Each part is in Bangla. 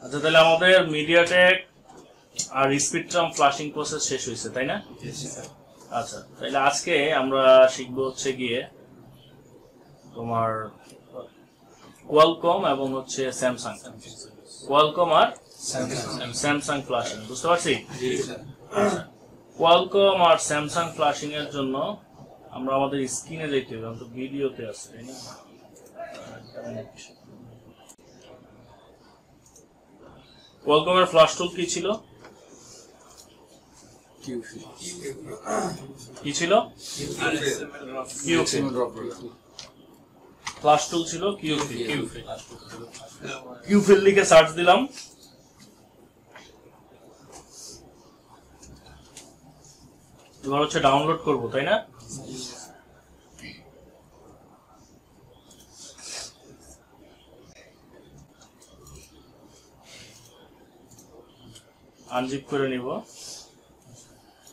আচ্ছা, তাহলে আমাদের মিডিয়াটেক আর স্পেকট্রাম ফ্ল্যাশিং প্রসেস শেষ হয়েছে, তাই না? আচ্ছা, তাহলে আজকে আমরা শিখবো হচ্ছে গিয়ে তোমার কোয়ালকম এবং হচ্ছে স্যামসাং, কোয়ালকম আর স্যামসাং ফ্ল্যাশিং, বুঝতে পারছি? কোয়ালকম আর স্যামসাং ফ্ল্যাশিং এর জন্য আমরা আমাদের স্ক্রিনে যেতে হবে, তো ভিডিওতে আছে, তাই না? কোয়ালকমের ফ্ল্যাশ টুল কি ছিল? কি ছিল? ফ্ল্যাশ টুল ছিল কিউফিল লিখে সার্চ দিলাম। এবার হচ্ছে ডাউনলোড করব, তাই না? আনজিপ করে নিব,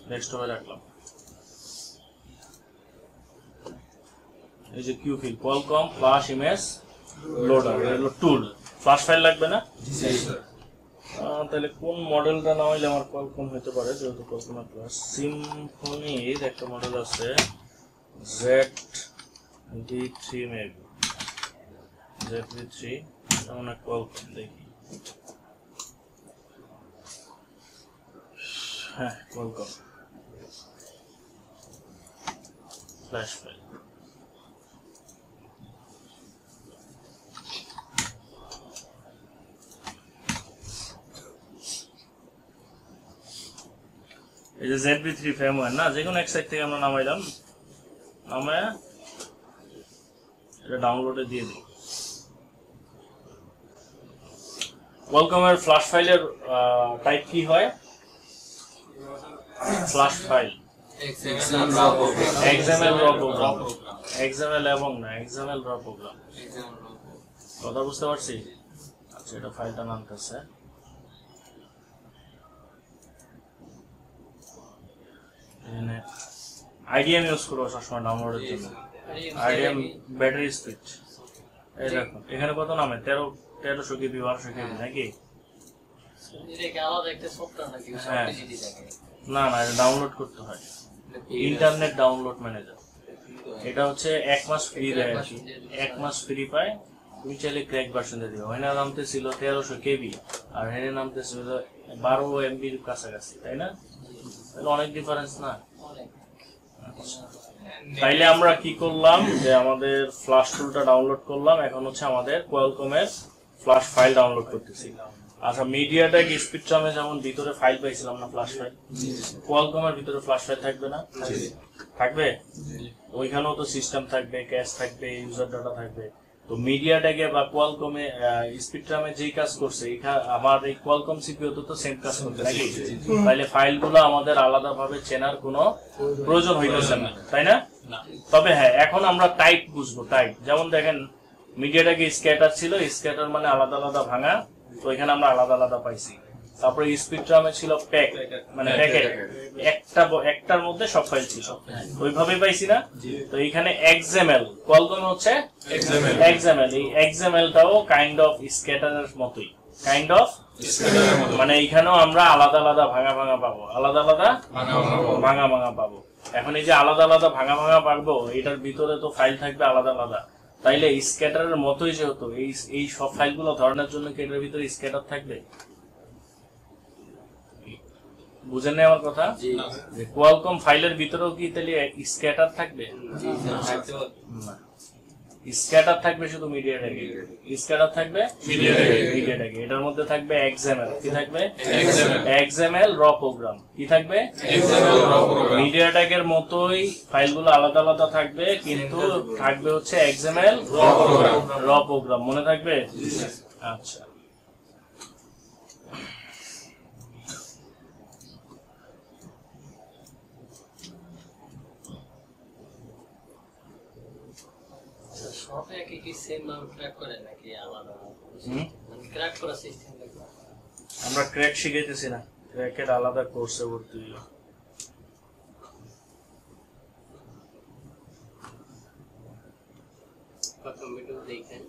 ডেস্কটপে রাখলাম। এই যে কিউফিল কোয়ালকম ফ্ল্যাশ ইমেজ লোডার, এগুলো টুল। ফ্ল্যাশ ফাইল লাগবে না? তাহলে কোন মডেলটা না হইলে আমার কোয়ালকম হতে পারে, যেহেতু কোয়ালকম প্লাস সিম্ফনির একটা মডেল আছে Z3 মেবি, Z3 এমন একটা কোয়ালকম, দেখি। হ্যাঁ, কোয়ালকম ফ্ল্যাশ ফাইল। এই যে ZB3 ফ্রেমওয়্যার না, যে কোনো এক সাইট থেকে আমরা নামাইলাম, নামায় এটা ডাউনলোডে দিয়ে দিই। কোয়ালকমের ফ্ল্যাশ ফাইলের টাইপ কি হয়? ফ্ল্যাশ ফাইল XML র প্রোগ্রাম, XML এবং না XML র প্রোগ্রাম, কথা বুঝতে পারছি? আচ্ছা, এটা ফাইলটা নামতেছে, আইডিএম ইউজ করবো সবসময় ডাউনলোডের জন্য। আইডিএম ব্যাটারি স্পিড, এই দেখো এখানে কত নামে 1300 কেবি 1200 কেবি নাকি? হ্যাঁ, না না, এটা ডাউনলোড করতে হয়, ইন্টারনেট ডাউনলোড ম্যানেজার। এটা হচ্ছে 1 মাস ফ্রি দেয় আর কি, 1 মাস ফ্রি পায়। তুমি চাইলে ক্র্যাক ভার্সন দিয়ে দিও। এখানে নামতে ছিল 1300 কেবি আর এখানে নামতে ছিল 12 এমবির কাছাকাছি, তাই না? তাহলে অনেক ডিফারেন্স না? তাইলে আমরা কি করলাম, যে আমাদের ফ্ল্যাশ টুলটা ডাউনলোড করলাম, এখন হচ্ছে আমাদের কোয়ালকমের ফ্ল্যাশ ফাইল ডাউনলোড করতেছি। আচ্ছা, মিডিয়াটেক স্পেকট্রামে যেমন ভিতরে ফাইল পাইছিলাম না, ফ্ল্যাশ ফাইল, কোয়ালকমের ভিতরে ফ্ল্যাশ ফাইল থাকবে না? থাকবে। ওইখানেও তো সিস্টেম থাকবে, ক্যাশ থাকবে, ইউজার ডাটা থাকবে। তো মিডিয়াটেকে বা কোয়ালকমে স্পেকট্রামে যেই কাজ করছে, আমার এই কোয়ালকম সিপিইউ তো সেম কাজ করতে নাকি? তাইলে ফাইলগুলো আমাদের আলাদাভাবে চেনার কোনো প্রয়োজন হইতেছে না, তাই না? তবে হ্যাঁ, এখন আমরা টাইপ বুঝবো। টাইপ যেমন দেখেন, মিডিয়াটেকে স্ক্যাটার ছিল, স্ক্যাটার মানে আলাদা আলাদা ভাঙা, তো এখানে আমরা আলাদা আলাদা পাইছি। তারপরে স্পেকট্রামে ছিল প্যাক, মানে প্যাকেট, একটার মধ্যে সব ফাইল ছিল, ওইভাবেই পাইছি না? তো এইখানে XML, কোয়ালকম হচ্ছে XML, এই XMLটাও কাইন্ড অফ স্ক্যাটারের মতোই, কাইন্ড অফ, মানে এইখানেও আমরা আলাদা আলাদা ভাঙা ভাঙা পাবো, আলাদা আলাদা ভাঙা ভাঙা পাবো। এখন এই যে আলাদা আলাদা ভাঙা ভাঙা পাবো, এটার ভিতরে তো ফাইল থাকবে আলাদা আলাদা। তাইলে স্ক্যাটারের মতোই যেহেতু এই সব ফাইলগুলো ধরানোর জন্য কি এটার ভিতরে স্ক্যাটার থাকবে? বুঝেন না আমার কথা? যে কোয়ালকম ফাইলের ভিতরেও কি তাহলে স্ক্যাটার থাকবে? না, স্ক্যাটার থাকবে শুধু মিডিয়াটেকে, স্ক্যাটার থাকবে মিডিয়াটেকে। এটার মধ্যে থাকবে XML, কি থাকবে? XML র প্রোগ্রাম, কি থাকবে? মিডিয়াটেকের মতোই ফাইলগুলো আলাদা আলাদা থাকবে, কিন্তু থাকবে হচ্ছে XML র প্রোগ্রাম, মনে থাকবে? আচ্ছা, আমরা ক্র্যাক শিখাইতেছি না, ক্র্যাকের আলাদা কোর্সে ভর্তি হইল। প্রথম ভিডিও দেখেন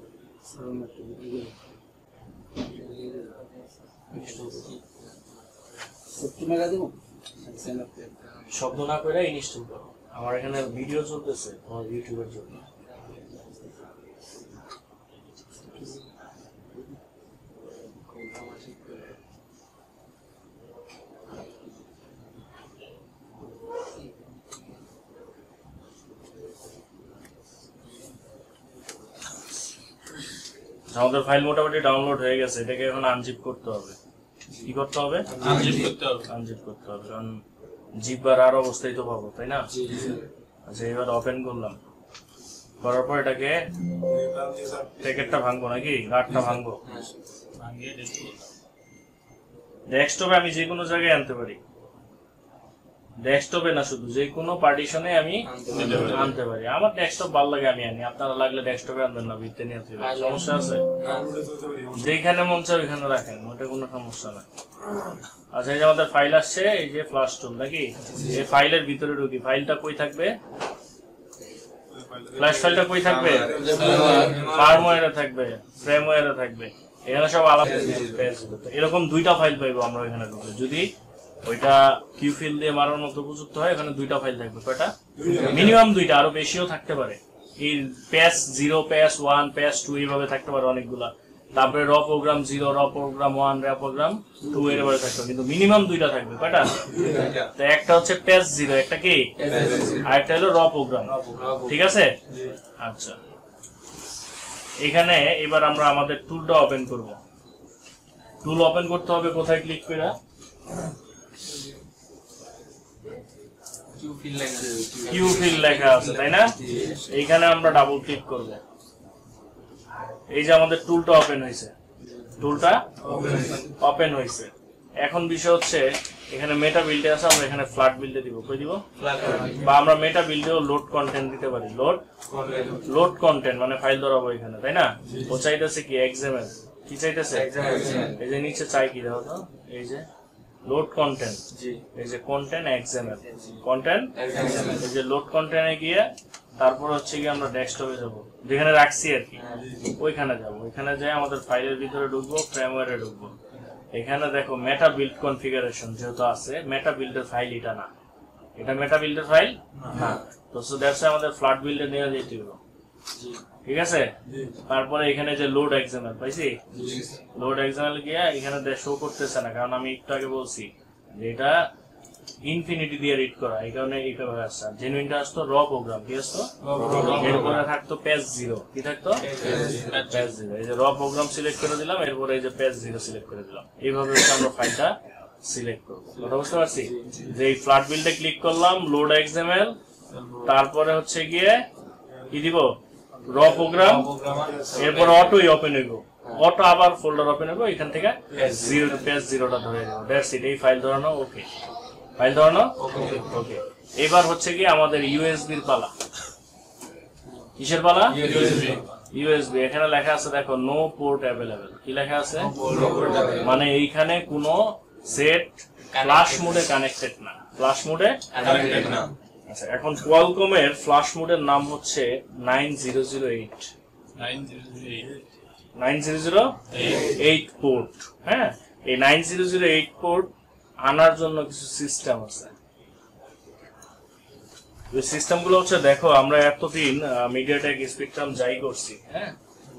শব্দ না করে ইনস্টল করো। আমার এখানে ভিডিও চলতেছে আমার ইউটিউবের জন্য। আমাদের ফাইল মোটামুটি ডাউনলোড হয়ে গেছে, এটাকে এখন আনজিপ করতে হবে। কি করতে হবে? আনজিপ করতে হবে, কারণ জিপবার আর অবস্থায় তো পাবো, তাই না? আচ্ছা, এবার ওপেন করলাম, করার পর এটাকে প্যাকেটটা ভাঙবো নাকি গার্ডটা ভাঙবো। ডেস্কটপে আমি যে কোনো জায়গায় আনতে পারি, ডেস্কটপে না শুধু যে কোনো পার্টিশনে আমি আনতে পারি। আমার ডেস্কটপ ভালো লাগে আমি আনি, আপনারা লাগলে ডেস্কটপে আনবেন না, ভিতরে নিয়ে আসতে পারেন, সমস্যা আছে? যেখানে মন চায় ওইখানে রাখেন, ওটা কোনো সমস্যা না। আচ্ছা, এই যে আমাদের ফাইল আসছে, এই যে ফ্লাশ টুল নাকি, এই ফাইলের ভিতরে ঢুকি। ফাইলটা কই থাকবে? ফ্ল্যাশ ফাইলটা কই থাকবে? ফার্মওয়্যারে থাকবে, ফ্রেমওয়্যারে থাকবে, এখানে সব আলাদা। এরকম দুইটা ফাইল পাইবো আমরা এখানে ঢুকলে। যদি ওইটা কিউ ফিল দিয়ে মারার মতো উপযুক্ত হয়, এখানে দুইটা ফাইল থাকবে। কয়টা? মিনিমাম দুইটা, আরো বেশিও থাকতে পারে। এই প্যাচ 0, প্যাচ 1, প্যাচ 2 এইভাবে থাকতে পারে অনেকগুলা। তারপরে র প্রোগ্রাম 0, র প্রোগ্রাম 1, র প্রোগ্রাম 2 এভাবে থাকবে, কিন্তু মিনিমাম দুইটা থাকবে। কয়টা? তো একটা হচ্ছে প্যাচ 0, একটা কি, আর একটা হলো র প্রোগ্রাম। ঠিক আছে? আচ্ছা, এখানে এবার আমরা আমাদের টুলটা ওপেন করব। টুল ওপেন করতে হবে কোথায়? ক্লিক করে কিউ ফিল লেখা আছে, তাই না? এইখানে আমরা ডাবল ক্লিক করব। এই যে আমাদের টুলটা ওপেন হয়েছে, টুলটা ওপেন হয়েছে। এখন বিষয় হচ্ছে এখানে মেটা বিল্ডে আছে, আমরা এখানে ফ্ল্যাট বিল্ডে দিব। কই দিব? বা আমরা মেটা বিল্ডেও লোড কন্টেন্ট দিতে পারি। লোড কন্টেন্ট মানে ফাইল ধরাবো এখানে, তাই না? ও চাইতেছে কি? এক্সএমএল। কি চাইতেছে? এই যে নিচে চাই কি দাও তো, এই যে লোড কন্টেন্ট, এই যে কন্টেন্ট এক্সএমএল, কন্টেন্ট এই যে লোড কন্টেন্টে গিয়ে তারপর হচ্ছে কি আমরা ডেস্কটপে যাব, যেখানে রাখছি আর কি, ওইখানে যাব। ওইখানে যাই আমাদের ফাইলের ভিতরে ঢুকবো, ফ্রেমওয়্যারে ঢুকবো। এখানে দেখো মেটা বিল্ড কনফিগারেশন যেহেতু আছে, মেটা বিল্ডের ফাইল এটা না, এটা মেটা বিল্ডের ফাইল না। তো সো দ্যাটস আমাদের ফ্ল্যাট বিল্ডে নিয়ে যেতে হবে। ঠিক আছে? তারপরে এখানে যে লোড এক্সএমএল পাইছি, লোড এক্সএমএল গিয়ে এখানে শো করতেছে না, কারণ আমি একটু আগে বলছি যে এটা ইনফিনিটি দিয়ে রিড করা, এই কারণে এইভাবে আসছে। জেনুইনটা আসতো র প্রোগ্রাম, কি আসতো? এরপরে থাকতো পেজ 0, কি থাকতো? পেজ 0। এই যে র প্রোগ্রাম সিলেক্ট করে দিলাম, এরপরে এই যে পেজ 0 সিলেক্ট করে দিলাম। এইভাবে হচ্ছে আমরা ফাইলটা সিলেক্ট করবো। কথা বুঝতে পারছি? যে এই ফ্ল্যাট বিল্ডে ক্লিক করলাম, লোড এক্সএমএল, তারপরে হচ্ছে গিয়ে কি দিব? র প্রোগ্রাম, এরপর অটোই ওপেন হইব, অটো আবার ফোল্ডার ওপেন হইব, এখান থেকে পেজ 0টা ধরে দেব। দ্যাটস ইট, এই ফাইল ধরানো। ওকে, ফাইল ধরানো ওকে। এবার হচ্ছে কি আমাদের ইউএসবির পালা। কিসের পালা? ইউএসবি। এখানে লেখা আছে দেখো, নো পোর্ট অ্যাভেলেবল। কি লেখা আছে? মানে এইখানে কোনো সেট ফ্ল্যাশ মোডে কানেক্টেড না, ফ্ল্যাশ মোডে কানেক্টেড না। আচ্ছা, এখন কোয়ালকমের ফ্ল্যাশ মোডের নাম হচ্ছে 9008 পোর্ট। হ্যাঁ, এই 9008 পোর্ট আনার জন্য কিছু সিস্টেম আছে। ওই সিস্টেমগুলো হচ্ছে, দেখো আমরা এতদিন মিডিয়াটেক স্পেকট্রাম যাই করছি, হ্যাঁ,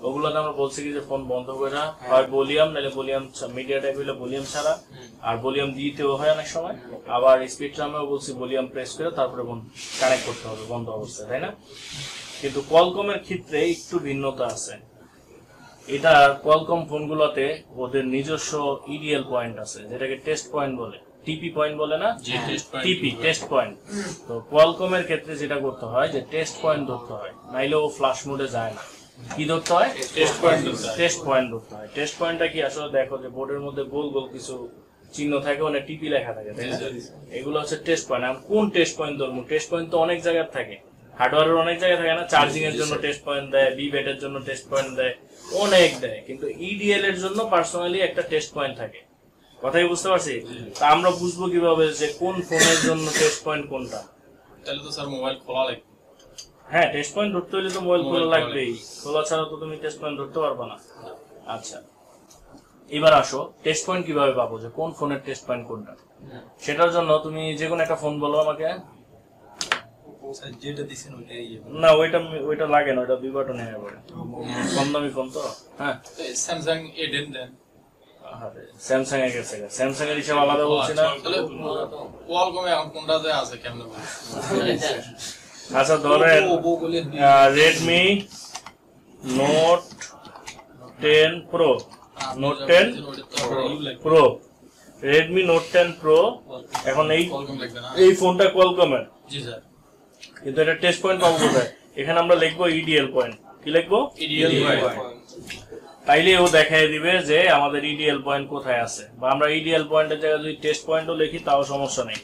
ওগুলোতে আমরা বলছি কি যে ফোন বন্ধ করে না, হয় ভলিউম, নাহলে ভলিউম মিডিয়াটেক হইলে ভলিউম ছাড়া, আর ভলিউম দিতেও হয় অনেক সময়। আবার স্পেকট্রামেও বলছি ভলিউম প্রেস করে তারপরে কানেক্ট করতে হবে বন্ধ অবস্থায়, তাই না? কিন্তু কোয়ালকমের ক্ষেত্রে একটু ভিন্নতা আছে। এটা কোয়ালকম ফোনগুলোতে ওদের নিজস্ব ইডিএল পয়েন্ট আছে, যেটাকে টেস্ট পয়েন্ট বলে, টিপি পয়েন্ট বলে না, টিপি টেস্ট পয়েন্ট। তো কোয়ালকমের ক্ষেত্রে যেটা করতে হয় যে টেস্ট পয়েন্ট ধরতে হয়, নাইলে ও ফ্ল্যাশ মোডে যায় না। কি ধরতে হয়? টেস্ট পয়েন্ট ধরতে হয়। টেস্ট পয়েন্টটা কি আসলে দেখো যে বোর্ডের মধ্যে গোল গোল কিছু চিহ্ন থাকে, অনেক টিপি লেখা থাকে, তাই না? এগুলো হচ্ছে টেস্ট পয়েন্ট। কোন টেস্ট পয়েন্ট ধরবো? টেস্ট পয়েন্ট তো অনেক জায়গায় থাকে, হার্ডওয়্যারের অনেক জায়গায় থাকে না, চার্জিং এর জন্য টেস্ট পয়েন্ট দেয়, বিবেট এর জন্য টেস্ট পয়েন্ট দেয়, অনেক দেয়, কিন্তু ইডিএল এর জন্য পার্সোনালি একটা টেস্ট পয়েন্ট থাকে। কথাই বুঝতে পারছি? তা আমরা বুঝবো কিভাবে যে কোন ফোনের জন্য টেস্ট পয়েন্ট কোনটা? তাহলে তো স্যার মোবাইল খোলা লাগবে। হ্যাঁ, টেস্ট পয়েন্ট ধরতে হলে তো মোবাইল খোলা লাগবেই, খোলা ছাড়া তো তুমি টেস্ট পয়েন্ট ধরতে পারবে না। আচ্ছা, এবার আসো টেস্ট পয়েন্ট কিভাবে পাবো, যে কোন ফোনের টেস্ট পয়েন্ট কোনটা। সেটার জন্য তুমি যে কোনো একটা ফোন বলো আমাকে। যেটা দিছেন ওইটাই না ওইটা লাগে না, ওইটা 2 বাটনে হয়ে পড়ে, কম দামি ফোন তো। হ্যাঁ স্যামসাং A10 দেন। আরে স্যামসাং এর গেছে, স্যামসাং এর হিসাব আলাদা বলছি না। তাহলে কোয়ালকমে এখন কোনটাতে আছে কেমনে বলবো? আচ্ছা ধরেন Redmi note 10 pro, note 10 pro, Redmi note 10 pro. এখন কোয়ালকম লাগবে না? এই ফোনটা কোয়ালকমের, জি স্যার। কিন্তু এটা টেস্ট পয়েন্ট পাবো কোথায়? এখানে আমরা লিখবো ইডিএল পয়েন্ট। কি লিখবো? EDL point. তাইলে ও দেখাই দিবে যে আমাদের ইডিএল পয়েন্ট কোথায় আছে, বা আমরা ইডিএল পয়েন্টের জায়গায় যদি টেস্ট পয়েন্টও লিখি তাও সমস্যা নেই,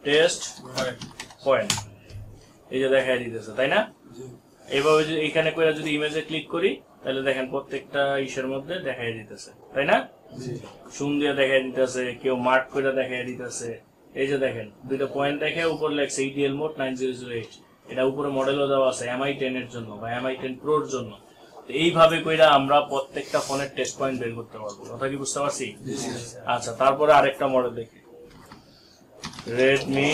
টেস্ট পয়েন্ট এই যে দেখাই দিতেছে, তাই না? এইভাবে যদি এখানে করে যদি ইমেজে ক্লিক করি তাহলে দেখেন প্রত্যেকটা ইসের মধ্যে দেখাই দিতেছে, তাই না? শুন দিয়ে দেখাই দিতেছে, কেউ মার্ক করে দেখাই দিতেছে। এই যে দেখেন দুইটা পয়েন্ট দেখে উপরে লেখছে ইডিএল মোড 9008, এটা উপরে মডেলও দেওয়া আছে MI10 এর জন্য বা MI10 প্রোর জন্য। এইভাবে কইরা আমরা প্রত্যেকটা ফোনের টেস্ট পয়েন্ট বের করতে পারবো, কথা কি বুঝতে পারছি? আচ্ছা তারপরে আরেকটা মডেল দেখি, Redmi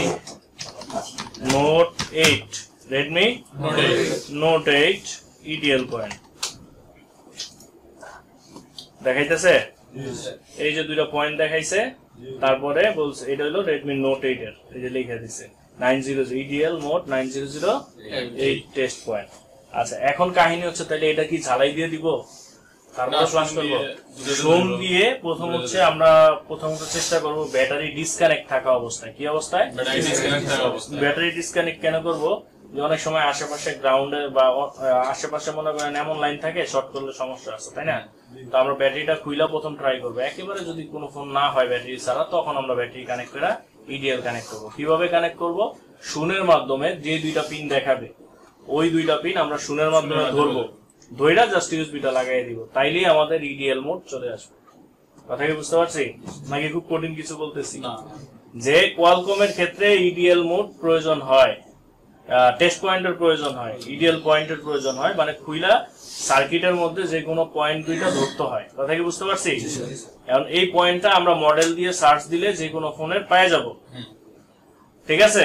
note 8, Redmi note 8 EDL point দেখাইতেছে। এই যে দুইটা পয়েন্ট দেখাইছে, তারপরে বলছে এটা হলো রেডমি নোট 8 এর, এই যে লিখে দিছে 900 ইডিএল মোড 9008 টেস্ট পয়েন্ট। আচ্ছা এখন কাহিনী হচ্ছে তাহলে এটা কি ঝালাই দিয়ে দিব, তারপরে ফ্লাশ করবো? জুম দিয়ে প্রথম হচ্ছে আমরা প্রথমত চেষ্টা করব ব্যাটারি ডিসকানেক্ট থাকা অবস্থায়। কি অবস্থায়? ব্যাটারি ডিসকানেক্ট কেন করব? যে অনেক সময় আশেপাশে গ্রাউন্ডে বা আশেপাশে মনে করেন এমন লাইন থাকে শর্ট করলে সমস্যা আছে, তাই না? তো আমরা ব্যাটারিটা খুইলা প্রথম ট্রাই করবো। একেবারে যদি কোনো ফোন না হয় ব্যাটারি ছাড়া, তখন আমরা ব্যাটারি কানেক্ট করে ইডিএল কানেক্ট করবো। কিভাবে কানেক্ট করব? শুনের মাধ্যমে যে দুইটা পিন দেখাবে ওই দুইটা পিন আমরা শুনের মাধ্যমে ধরবো, ধইরা জাস্ট ইউএসবিটা লাগাই দিব, তাইলেই আমাদের ইডিএল মোড চলে আসবে। কথা কি বুঝতে পারছি নাকি খুব কঠিন কিছু বলতেছি? যে কোয়ালকমের ক্ষেত্রে ইডিএল মোড প্রয়োজন হয়, টেস্ট পয়েন্টের প্রয়োজন হয়, ইডিএল পয়েন্টের প্রয়োজন হয়, মানে খুইলা সার্কিটের মধ্যে যে কোনো পয়েন্ট দুইটা ধরতে হয়। কথা কি বুঝতে পারছি? এখন এই পয়েন্টটা আমরা মডেল দিয়ে সার্চ দিলে যে কোনো ফোনের পেয়ে যাব, ঠিক আছে?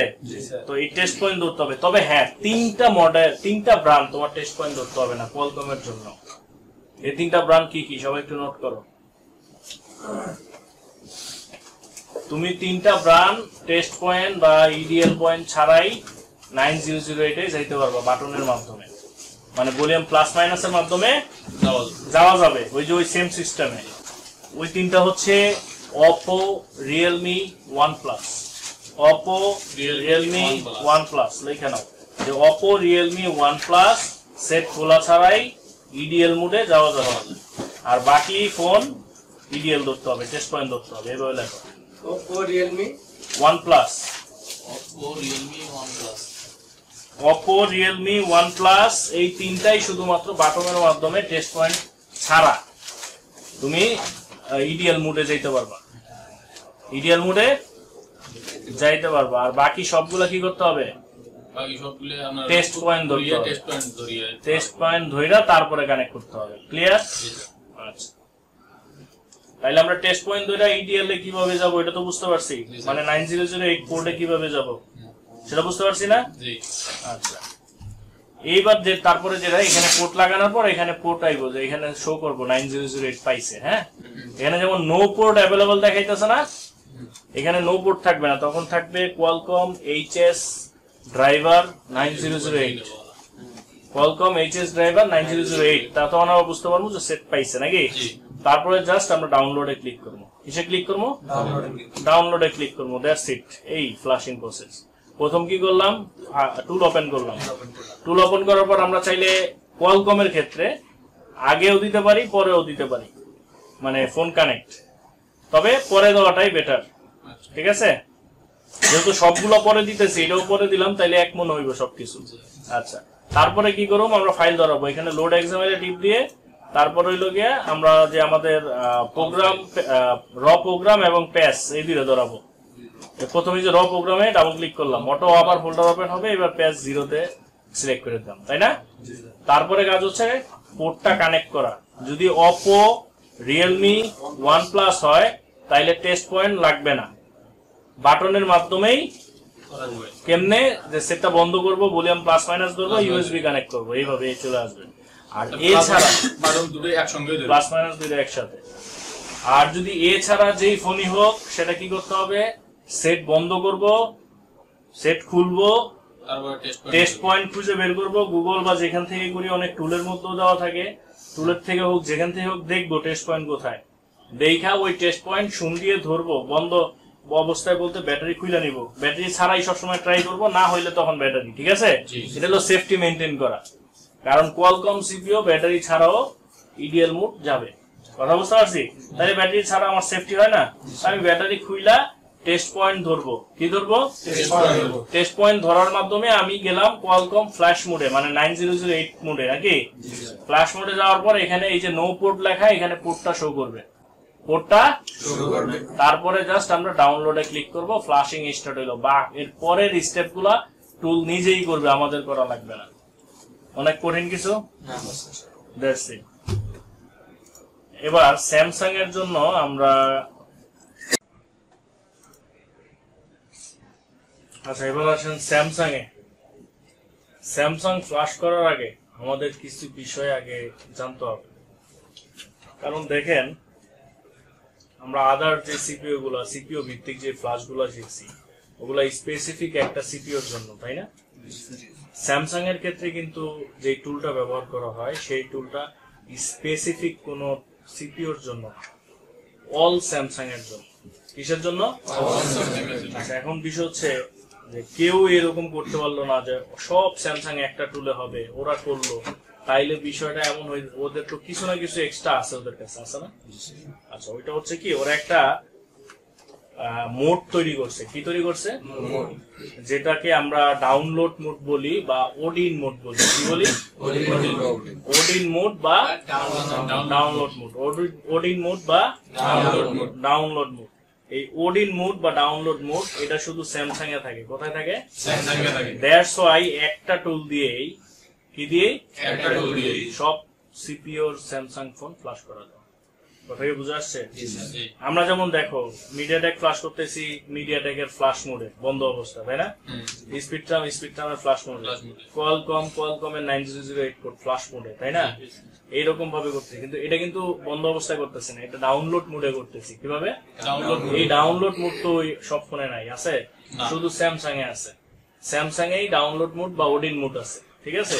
তো এই টেস্ট পয়েন্ট ধরতে হবে। তবে হ্যাঁ, 3টা মডেল 3টা ব্র্যান্ড তোমার টেস্ট পয়েন্ট ধরতে হবে না কোয়ালকমের জন্য। এই 3টা ব্র্যান্ড কি কি সবাই একটু নোট করো। তুমি 3টা ব্র্যান্ড টেস্ট পয়েন্ট বা ইডিএল পয়েন্ট ছাড়াই 9008 এ যাইতে পারবা বাটনের মাধ্যমে, মানে ভলিউম প্লাস মাইনাসের মাধ্যমে যাওয়া যাবে। ওই যে ওই সেম সিস্টেমে ওই 3টা হচ্ছে Oppo, Realme, OnePlus। Oppo, Realme, OnePlus লেখা নাও যে Oppo, Realme, OnePlus সেট খোলা ছাড়াই ইডিএল মোডে যাওয়া যাবে। আর বাকি ফোন ইডিএল ধরতে হবে, টেস্ট পয়েন্ট ধরতে হবে। এভাবে লেখো Oppo, Realme, OnePlus, Oppo, Realme, OnePlus এই 3টাই শুধুমাত্র বাটনের মাধ্যমে টেস্ট পয়েন্ট ছাড়া তুমি ইডিএল মোডে যাইতে পারবা, ইডিএল মোডে যাইতে পারবা। আর বাকি সবগুলা কি করতে হবে? বাকি সবগুলো আমরা টেস্ট পয়েন্ট ধরতে হবে, টেস্ট পয়েন্ট ধরিয়ে টেস্ট পয়েন্ট ধইরা তারপরে কানেক্ট করতে হবে। ক্লিয়ার? আচ্ছা তাইলে আমরা টেস্ট পয়েন্ট ধইরা ইডিএল এ কিভাবে যাব এটা তো বুঝতে পারছি, মানে 9008 পোর্টে কিভাবে যাব সেটা বুঝতে পারছি না? জি। আচ্ছা এইবার যে তারপরে যেটা এখানে পোর্ট লাগানোর পর এখানে পোর্ট আইবো, যে এখানে শো করব 9008 পাইছে। হ্যাঁ, এখানে যেমন নো পোর্ট अवेलेबल দেখাইতেছে না, এখানে নো পোর্ট থাকবে না, তখন থাকবে Qualcomm HS driver 9008, Qualcomm HS driver 9008। তা তখন আমরা বুঝতে পারবো যে সেট পাইছে নাকি। তারপরে জাস্ট আমরা ডাউনলোডে ক্লিক করব। কিসে ক্লিক করব? ডাউনলোডে ক্লিক করব। That's it. এই ফ্লাশিং প্রসেস। প্রথম কি করলাম? টুল ওপেন করলাম। টুল ওপেন করার পর আমরা চাইলে কোয়ালকমের ক্ষেত্রে আগেও দিতে পারি পরেও দিতে পারি, মানে ফোন কানেক্ট, তবে পরে দেওয়াটাই বেটার। ঠিক আছে, যেহেতু সবগুলো পরে দিতেছি, এটাও পরে দিলাম, তাইলে এক মনে হইব সবকিছু। আচ্ছা তারপরে কি করব? আমরা ফাইল ধরাবো, এখানে লোড এক্সাম্পল টিপ দিয়ে তারপর হইলো গিয়ে আমরা যে আমাদের প্রোগ্রাম র প্রোগ্রাম এবং প্যাচ এই দুটো ধরাবো। প্রথমে যে র প্রোগ্রামে ডাবল ক্লিক করলাম, অটো আবার ফোল্ডার ওপেন হবে, এবার প্যাচ 0-তে সিলেক্ট করে দিলাম, তাই না? তারপরে কাজ হচ্ছে পোর্টটা কানেক্ট করা। যদি Oppo রিয়েলমি OnePlus হয় তাইলে টেস্ট পয়েন্ট লাগবে না, বাটনের মাধ্যমেই কেমনে যে সেটটা বন্ধ করব, ভলিউম প্লাস মাইনাস করব, ইউএসবি কানেক্ট করব, এইভাবে চলে আসবে। আর এছাড়া বাটন দুটো একসঙ্গে প্লাস মাইনাস দুটো একসাথে। আর যদি এছাড়া যেই ফোনই হোক সেটা কি করতে হবে, সেট বন্ধ করব, সেট খুলবো, তারপর টেস্ট পয়েন্ট খুঁজে বের করবো, গুগল বা যেখান থেকে করি, অনেক টুলের মধ্যেও দেওয়া থাকে, টুলের থেকে হোক যেখান থেকে হোক দেখবো টেস্ট পয়েন্ট কোথায়, দেখা ওই টেস্ট পয়েন্ট শুন দিয়ে ধরবো, বন্ধ অবস্থায় বলতে ব্যাটারি খুলে নিব, ব্যাটারি ছাড়াই সবসময় ট্রাই করবো, না হইলে তখন ব্যাটারি, ঠিক আছে? এটা হলো সেফটি মেনটেন করা, কারণ কোয়ালকম সিপিইউ ব্যাটারি ছাড়াও ইডিএল মোড যাবে, কথা বুঝতে পারছি? তাহলে ব্যাটারি ছাড়া আমার সেফটি হয় না, আমি ব্যাটারি খুইলা টেস্ট পয়েন্ট ধরবো, কি ধরবো? টেস্ট পয়েন্ট ধরার মাধ্যমে আমি গেলাম কোয়ালকম ফ্ল্যাশ মোডে, মানে 9008 মোডে, নাকি? ফ্ল্যাশ মোডে যাওয়ার পর এখানে এই যে নো পোর্ট লেখা, এখানে পোর্টটা শো করবে, পোর্টটা তারপরে জাস্ট আমরা ডাউনলোডে ক্লিক করব, ফ্ল্যাশিং স্টার্ট হইলো। বা এর পরের স্টেপ গুলা টুল নিজেই করবে, আমাদের করা লাগবে না। অনেক কঠিন কিছু? That's it. এবার স্যামসাং এর জন্য আমরা, আচ্ছা এবার আসেন স্যামসাং এ। স্যামসাং ফ্ল্যাশ করার আগে আমাদের কিছু বিষয় আগে জানতে হবে, কারণ দেখেন আমরা আদার যে সিপিইউ গুলা, সিপিইউ ভিত্তিক যে ফ্ল্যাশ গুলা শিখছি, ওগুলা স্পেসিফিক একটা সিপিইউর জন্য, তাই না? স্যামসাং এর ক্ষেত্রে কিন্তু যে টুলটা ব্যবহার করা হয় সেই টুলটা স্পেসিফিক কোন সিপিইউর জন্য, অল স্যামসাং এর জন্য। কিসের জন্য? আচ্ছা এখন বিষয় হচ্ছে যে কেউ এরকম করতে পারলো না যে সব স্যামসাং একটা টুলে হবে, ওরা করলো, তাইলে বিষয়টা এমন হয়ে, ওদের তো কিছু না কিছু এক্সট্রা আছে ওদের কাছে, আছে না? আচ্ছা ওইটা হচ্ছে কি, ওরা একটা মোড তৈরি করছে। কি তৈরি করছে? যেটাকে আমরা ডাউনলোড মোড বলি বা ওডিন মোড বলি। কি বলি? ওডিন মোড বা ডাউনলোড মোড। ওডিন মোড বা ডাউনলোড মোড। এই ওডিন মোড বা ডাউনলোড মোড এটা শুধু স্যামসাং এ থাকে। কোথায় থাকে? স্যামসাং এ থাকে। দ্যাটস ওয়াই একটা টুল দিয়েই, কি দিয়ে? একটা টুল দিয়েই সব সিপিইউর স্যামসাং ফোন ফ্ল্যাশ করা যায়। কথা কি বুঝে আসছে? জি। আমরা যেমন দেখো মিডিয়াটেক ফ্ল্যাশ করতেছি, মিডিয়াটেকের ফ্ল্যাশ মোডে বন্ধ অবস্থা, তাই না? স্পিকট্রামের ফ্ল্যাশ মোডে, কোয়ালকমের 9008 কোড ফ্ল্যাশ মোডে, তাই না? এইরকম ভাবে করতেছি, কিন্তু এটা কিন্তু বন্ধ অবস্থায় করতেছি না, এটা ডাউনলোড মোডে করতেছি। কিভাবে? এই ডাউনলোড মোড তো সব ফোনে নাই, আছে শুধু স্যামসাং এ আছে। স্যামসাং এই ডাউনলোড মোড বা ওডিন মোড আছে, ঠিক আছে?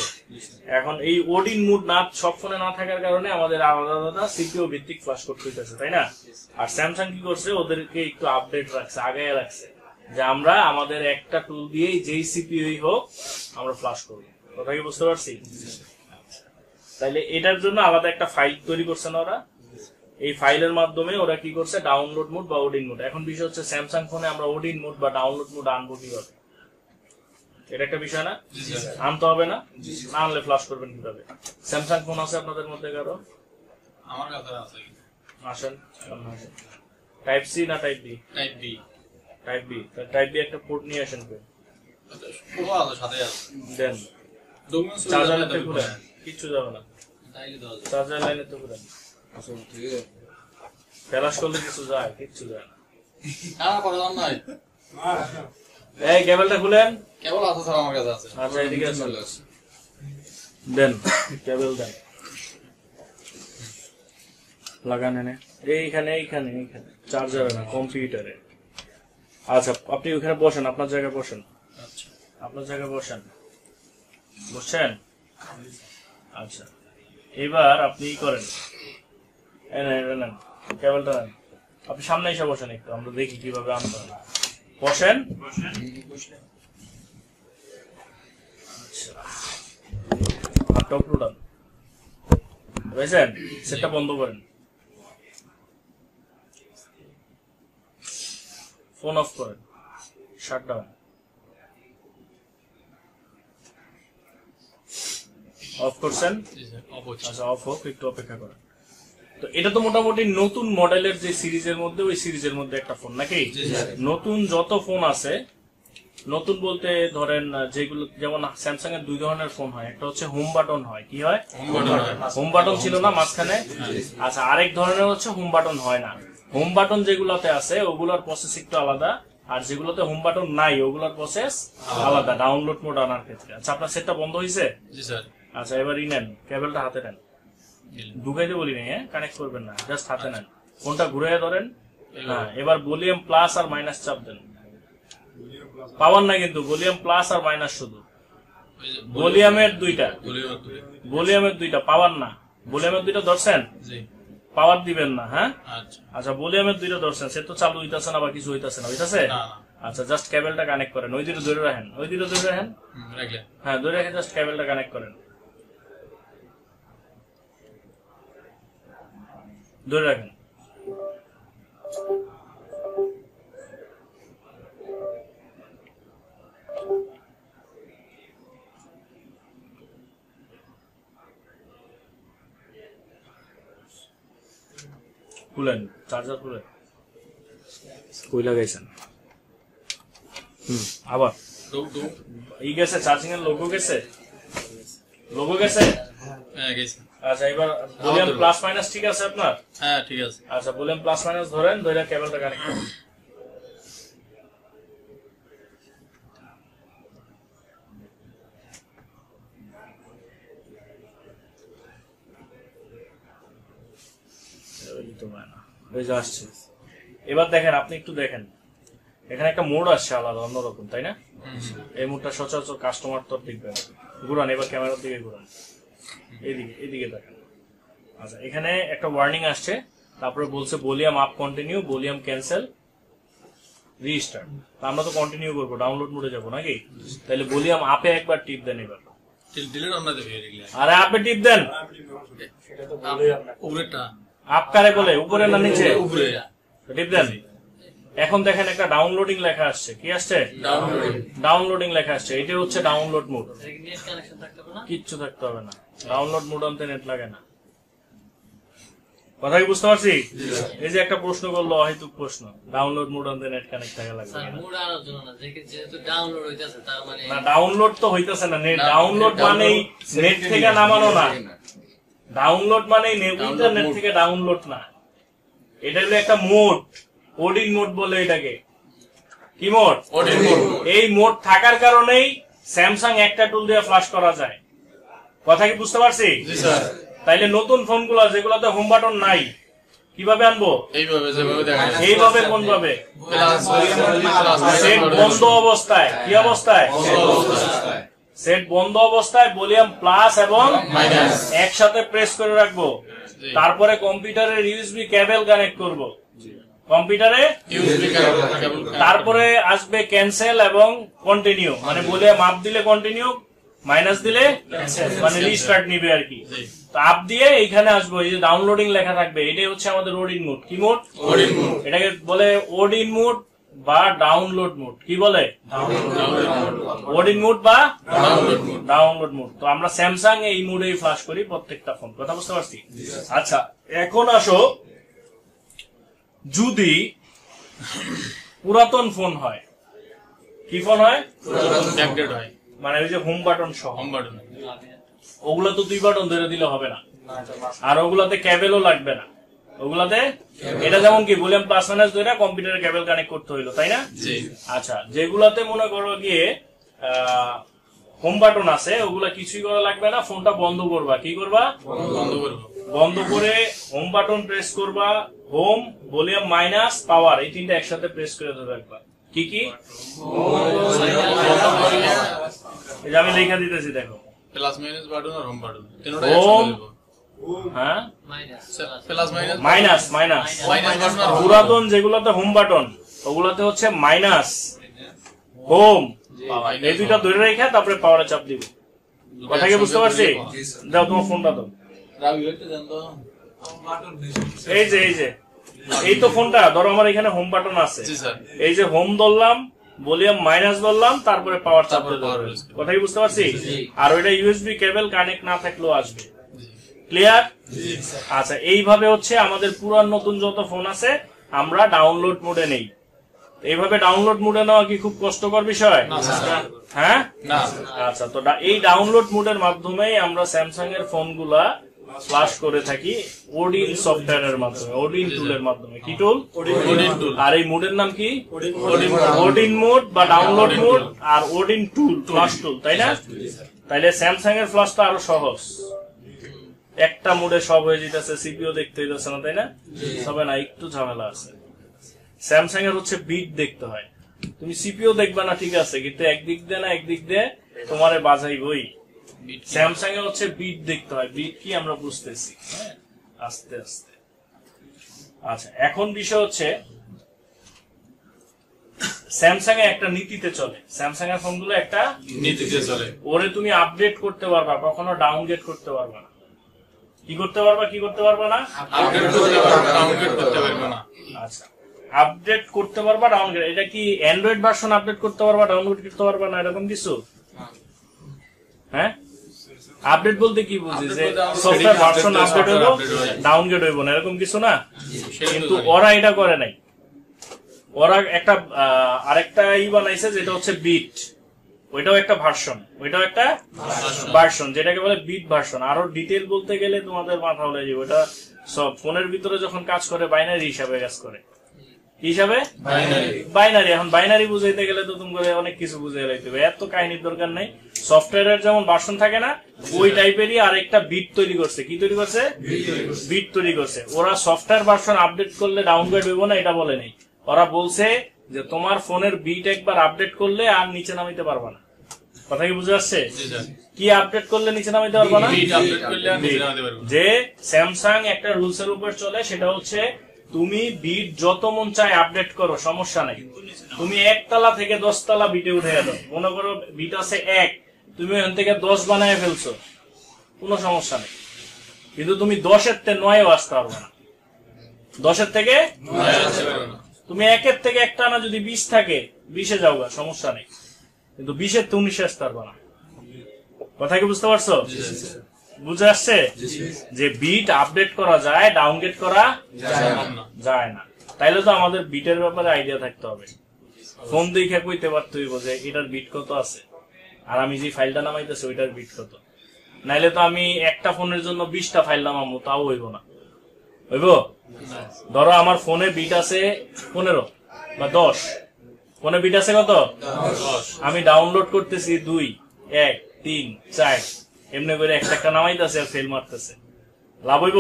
এখন এই ওডিন মোড না সব ফোনে না থাকার কারণে আমাদের আলাদা আলাদা সিপিইউ ভিত্তিক ফ্ল্যাশ করতে হইতেছে, তাই না? আর স্যামসাং কি করছে, ওদেরকে একটু আপডেট রাখছে, আগায় রাখছে, যে আমরা আমাদের একটা টুল দিয়েই যেই সিপিইউ হোক আমরা ফ্ল্যাশ করব। কথা কি বুঝতে পারছি? তাইলে এটার জন্য আলাদা একটা ফাইল তৈরি করছে না ওরা। এই ফাইলের মাধ্যমে ওরা কি করছে, ডাউনলোড মোড বা ওডিন মোড। এখন বিষয় হচ্ছে স্যামসাং ফোনে আমরা ওডিন মোড বা ডাউনলোড মোড আনবো কিভাবে? এটা একটা বিষয় না? আনতে হবে না? না আনলে ফ্ল্যাশ করবেন কিভাবে? স্যামসাং ফোন আছে আপনাদের মধ্যে কারো? আমার কাছে আছে। আসেন, টাইপ সি না type B? Type B. Type B. Type B একটা পোর্ট নিয়ে আসেন। পুরো আছে, সাথে আছে। দেন ডকুমেন্টস চার্জার লাইনে খুলেন, কিচ্ছু যাবে না। তাইলে দাও। চার্জার লাইনে তো খুলেন, ফ্ল্যাশ করলে কিছু যায়? কিচ্ছু যায় না। আমার কথা জান নাই। এই কেবলটা খুলেন। কেবল আছে স্যার, আমার কাছে আছে। আচ্ছা এদিকে আসুন, দেন কেবল দেন, লাগান এনে এইখানে এইখানে এইখানে, চার্জারে না কম্পিউটারে। আচ্ছা আপনি ওখানে বসেন, আপনার জায়গায় বসেন, আচ্ছা আপনার জায়গায় বসেন, বুঝছেন? আচ্ছা এবার আপনি করেন, নেন কেবলটা নেন, আপনি সামনে এসে বসেন একটু, আমরা দেখি কিভাবে আনতে হবে। বসেন। আচ্ছা হাতটা উপরে উঠান, বুঝছেন? সেটটা বন্ধ করেন, ফোন অফ করেন, শাট ডাউন। অফ করছেন? আচ্ছা অফ হোক, একটু অপেক্ষা করেন। তো এটা তো মোটামুটি নতুন মডেলের যে সিরিজের মধ্যে, ওই সিরিজের মধ্যে একটা ফোন নাকি? নতুন যত ফোন আছে নতুন বলতে ধরেন যেগুলো যেমন স্যামসাং এর দুই ধরনের ফোন হয়, একটা হচ্ছে হোম বাটন হয়, কি হয় হোম বাটন ছিল না মাঝখানে, আচ্ছা আরেক ধরনের হচ্ছে হোম বাটন হয় না। হোম বাটন যেগুলোতে আছে ওগুলোর প্রসেস একটু আলাদা, আর যেগুলোতে হোম বাটন নাই ওগুলোর প্রসেস আলাদা ডাউনলোড মোড আনার ক্ষেত্রে। আচ্ছা আপনার সেটটা বন্ধ হয়েছে? জি স্যার। আচ্ছা এবার নেন, কেবলটা হাতে নেন, ঢুকাইতে বলি নাই, হ্যাঁ কানেক্ট করবেন না, জাস্ট হাতে নেন, ফোনটা ঘুরে ধরেন। হ্যাঁ এবার ভলিউম প্লাস আর মাইনাস চাপ দেন, পাওয়ার না কিন্তু ভলিউম প্লাস আর মাইনাস শুধু, ভলিউমের দুইটা, ভলিউমের দুইটা, পাওয়ার না। ভলিউমের দুইটা ধরছেন, পাওয়ার দিবেন না। হ্যাঁ আচ্ছা ভলিউমের দুইটা ধরছেন, সে তো চালু হইতাছে না বা কিছু হইতাছে না, হইতাছে? আচ্ছা জাস্ট কেবলটা কানেক্ট করেন, ওই দুটো ধরে রাখেন, ওই দুটো ধরে রাখেন, হ্যাঁ ধরে রেখে জাস্ট কেবলটা কানেক্ট করেন, ধরে রাখেন। খুলেন, চার্জার খুলেন, কই লাগাইছেন? আবার ই গেছে, চার্জিং এর লোগো গেছে, লোগো গেছে। আচ্ছা এবার ভলিউম প্লাস মাইনাস ঠিক আছে আপনার? হ্যাঁ ঠিক আছে। আচ্ছা ভলিউম প্লাস মাইনাস ধরেন, ধরে কেবলটা কানেক্ট করেন। এবার দেখেন, আপনি একটু দেখেন, এখানে একটা মোড আসছে আলাদা অন্যরকম, তাই না? এই মোডটা সচরাচর কাস্টমার তো দেখবেন। ঘুরান, এবার ক্যামেরার দিকে ঘুরান, এইদিকে, এইদিকে দেখেন। আচ্ছা এখানে একটা ওয়ার্নিং আসছে, তারপরে বলছে volume up continue, volume cancel, restart. আমরা তো কন্টিনিউ করবো, ডাউনলোড মোডে যাবো নাকি? তাহলে ভলিউম আপে একবার টিপ দেন, এবার আরে আপে টিপ দেন। আপ কারে বলে, উপরে না নিচে? টিপ দেন। এখন দেখেন একটা ডাউনলোডিং লেখা আসছে, কি আসছে? ডাউনলোডিং লেখা আসছে, এটা হচ্ছে ডাউনলোড মোড। কিচ্ছু থাকতে হবে না, ডাউনলোড মোড আনতে নেট লাগে না। কথা কি বুঝতে পারছি? এই যে একটা প্রশ্ন করলো, অহেতুক প্রশ্ন, ডাউনলোড মোড আনতে নেট কানেক্ট থাকা লাগবে না? ডাউনলোড তো হইতেছে না, নেট ডাউনলোড মানেই নেট থেকে নামানো না, ডাউনলোড মানেই ইন্টারনেট থেকে ডাউনলোড না। এটা হলো একটা মোড, ওডিন মোড বলে এটাকে। কি মোড? এই মোড থাকার কারণেই স্যামসাং একটা টুল দিয়ে ফ্লাশ করা যায়। কথা কি বুঝতে পারছি? তাইলে নতুন ফোনগুলো যেগুলোতে হোম বাটন নাই কিভাবে আনবো? এইভাবে। কোন ভাবে? সেট বন্ধ অবস্থায়। কি অবস্থায়? সেট বন্ধ অবস্থায় ভলিউম প্লাস এবং মাইনাস একসাথে প্রেস করে রাখবো, তারপরে কম্পিউটারের ইউএসবি কেবল কানেক্ট করব, কম্পিউটারে তারপরে আসবে ক্যান্সেল এবং কন্টিনিউ, মানে ভলিউম আপ দিলে কন্টিনিউ, মাইনাস দিলে মানে রিস্টার্ট নিবে আর কি। তো আপ দিয়ে এইখানে আসবো, এই যে ডাউনলোডিং লেখা থাকবে, এটাই হচ্ছে আমাদের ওডিন মোড। কি মোড? এটাকে বলে ওডিন মোড বা ডাউনলোড মোড। কি বলে? ওডিন মোড বা ডাউনলোড মোড। তো আমরা স্যামসাং এই মোডেই ফ্লাশ করি প্রত্যেকটা ফোন। কথা বুঝতে পারছি? আচ্ছা এখন আসো, যদি পুরাতন ফোন হয়, কি ফোন হয়? মানে ওই যে হোম বাটন সহ, ওগুলা তো দুই বাটন ধরে দিলে হবে না, আর ওগুলাতে কেবলও লাগবে না। ওগুলাতে এটা যেমন কি ভলিউম প্লাস মাইনাস ধরে কম্পিউটারে কেবল কানেক্ট করতে হইলো, তাই না? আচ্ছা যেগুলাতে মনে করো গিয়ে হোম বাটন আছে, ওগুলা কিছুই করা লাগবে না, ফোনটা বন্ধ করবা। কি করবা? বন্ধ করে হোম বাটন প্রেস করবা, হোম, ভলিউম মাইনাস, পাওয়ার, এই তিনটা একসাথে প্রেস করে ধরে রাখবা। কি কি? আমি লেখা দিতেছি, দেখো, প্লাস মাইনাস বাটন আর হোম বাটন, হোম, হ্যাঁ মাইনাস, মাইনাস পুরাতন যেগুলোতে হোম বাটন ওগুলোতে হচ্ছে মাইনাস, হোম, এই দুইটা ধরে রেখে তারপরে পাওয়ারে চাপ দিব। কথা কি বুঝতে পারছি? দাও তোমার ফোনটা দাও। এই যে এই তো ফোনটা ধরো, আমার এখানে হোম বাটন আছে, এই যে হোম ধরলাম, ভলিউম মাইনাস ধরলাম, তারপরে পাওয়ার চাপ দিলাম। কথা কি বুঝতে পারছি? আর ওইটা ইউএসবি কেবল কানেক্ট না থাকলেও আসবে। ক্লিয়ার? আচ্ছা এইভাবে হচ্ছে আমাদের পুরান নতুন যত ফোন আছে আমরা ডাউনলোড মোডে নেই। এইভাবে ডাউনলোড মোডে নেওয়া কি খুব কষ্টকর বিষয়? না স্যার, হ্যাঁ, না। আচ্ছা, তো এই ডাউনলোড মোডের মাধ্যমেই আমরা স্যামসাং এর ফোনগুলা ফ্লাশ করে থাকি ওডিন সফটওয়্যারের মাধ্যমে, ওডিন টুলের মাধ্যমে। কি টুল? ওডিন টুল। আর এই মোডের নাম কি? ওডিন মোড বা ডাউনলোড মোড আর ওডিন টুল, ফ্লাশ টুল, তাই না? তাইলে স্যামসাং এর ফ্লাশটা আরো সহজ, একটা মোডে সব হয়ে যেতেছে, সিপিও দেখতে হইতেছে না, তাই না? তবে না, একটু ঝামেলা আছে। স্যামসাং এর হচ্ছে বিট দেখতে হয়, তুমি সিপিও দেখবে না ঠিক আছে, কিন্তু একদিক দিয়ে না একদিক দিয়ে তোমারে বাজাইবই। স্যামসাং এ হচ্ছে বিট দেখতে হয়, বিট কি আমরা বুঝতেছি, হ্যাঁ, আস্তে আস্তে। আচ্ছা, এখন বিষয় হচ্ছে স্যামসাং এ একটা নীতিতে চলে, স্যামসাং এর ফোনগুলো একটা নীতিতে চলে। ওরে তুমি আপডেট করতে পারবা, কখনো ডাউনগ্রেড করতে পারবা না। কি করতে পারবা, কি করতে পারবা না? আপডেট করতে পারবে, ডাউনগ্রেড করতে পারবে না। আচ্ছা, আপডেট করতে পারবা, ডাউনগ্রেড, এটা কি অ্যান্ড্রয়েড ভার্সন আপডেট করতে পারবা, ডাউনলোড করতে পারবা না, এরকম কিছু? হ্যাঁ, আপডেট বলতে কি বুঝি, যে সফটওয়্যার ভার্সন আপডেট হলো, ডাউনগ্রেড হইব না, এরকম কিছু না। কিন্তু ওরা এটা করে নাই, ওরা একটা আরেকটা বানাইছে যেটা হচ্ছে বিট, ওইটাও একটা ভার্সন, ওইটাও একটা ভার্সন, যেটাকে বলে বিট ভার্সন। আরো ডিটেল বলতে গেলে তোমাদের মাথা উড়ে যাবে, ওটা সব ফোনের ভিতরে যখন কাজ করে বাইনারি হিসাবে কাজ করে। হিসাবে বাইনারি। এখন বাইনারি বুঝাইতে গেলে তো তোমাকে অনেক কিছু বুঝাই লাইতে হবে, এত কাহিনীর দরকার নেই। সফটওয়্যারের যেমন ভার্সন থাকে না, ওই টাইপেরই আরেকটা বিট তৈরি করছে। কি তৈরি করছে? বিট তৈরি করছে। ওরা সফটওয়্যার ভার্সন আপডেট করলে ডাউনগ্রেড হইব না এটা বলে নেই, ওরা বলছে যে তোমার ফোনের বিট একবার আপডেট করলে আর নিচে নামাইতে পারবা না। কথা কি বুঝে আসছে? কি আপডেট করলে নিচে নামাইতে পারবা না? বিট আপডেট করলে আর নিচে নামাতে পারবে না। যে স্যামসাং একটা রুলস এর উপর চলে, সেটা হচ্ছে তুমি বিট যত মন চায় আপডেট করো, সমস্যা নাই। তুমি 1 তলা থেকে 10 তলা বিটে উঠে দাও, মনে করো বিট আছে 1, তুমি ওখান থেকে 10 বানায় ফেলছো, কোনো সমস্যা নেই। কিন্তু তুমি 10-এর থেকে 9-এও আসতে পারবে না, 10-এর থেকে তুমি 1-এর থেকে একটা না, যদি 20 থাকে 20-এ যাও, সমস্যা নেই। কিন্তু 20-এর থেকে 19-এ আসতে পারবে না। কথা কি বুঝতে পারছো? বুঝে আসছে যে বিট আপডেট করা যায়, ডাউনগ্রেড করা যায় না। তাইলে তো আমাদের বিটের ব্যাপারে আইডিয়া থাকতে হবে, ফোন দেখে কইতে পারতে হইব যে এটার বিট কত আছে, আর আমি যে ফাইলটা নামাইতেছি ওইটার বিট কত। নাইলে তো আমি একটা ফোনের জন্য 20টা ফাইল নামাবো, তাও হইব না। হইব? ধরো আমার ফোনে বিট আছে 15 বা 10, ফোনে বিট আছে কত? 10। আমি ডাউনলোড করতেছি 2, 1, 3, 4, এমনি করে একটা একটা নামাইতেছে আর ফেল মারতেছে, লাভ হইব?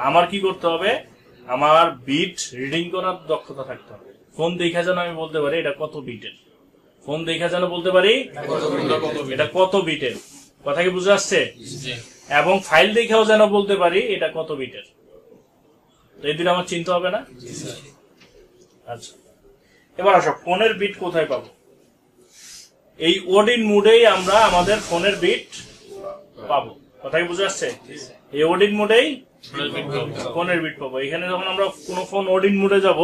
আমার কি করতে হবে, আমার বিট রিডিং করার দক্ষতা থাকতে হবে। ফোন দেখা যেন আমি বলতে পারি এটা কত বিটের, ফোন দেখা যেন বলতে পারি এটা কত বিটের। কথা কি বুঝে আসছে? এবং ফাইল দেখেও যেন বলতে পারি এটা কত বিটের। এই দিন আমার চিন্তা হবে না? আচ্ছা, এবার আসো, ফোনের বিট কোথায় পাবো? এই ওডিন মোডেই আমরা আমাদের ফোনের বিট পাবো। কথা কি বুঝে আসছে? এই ওডিন মোডেই ফোনের বিট পাবো। এখানে যখন আমরা কোনো ফোন ওডিন মোডে যাব,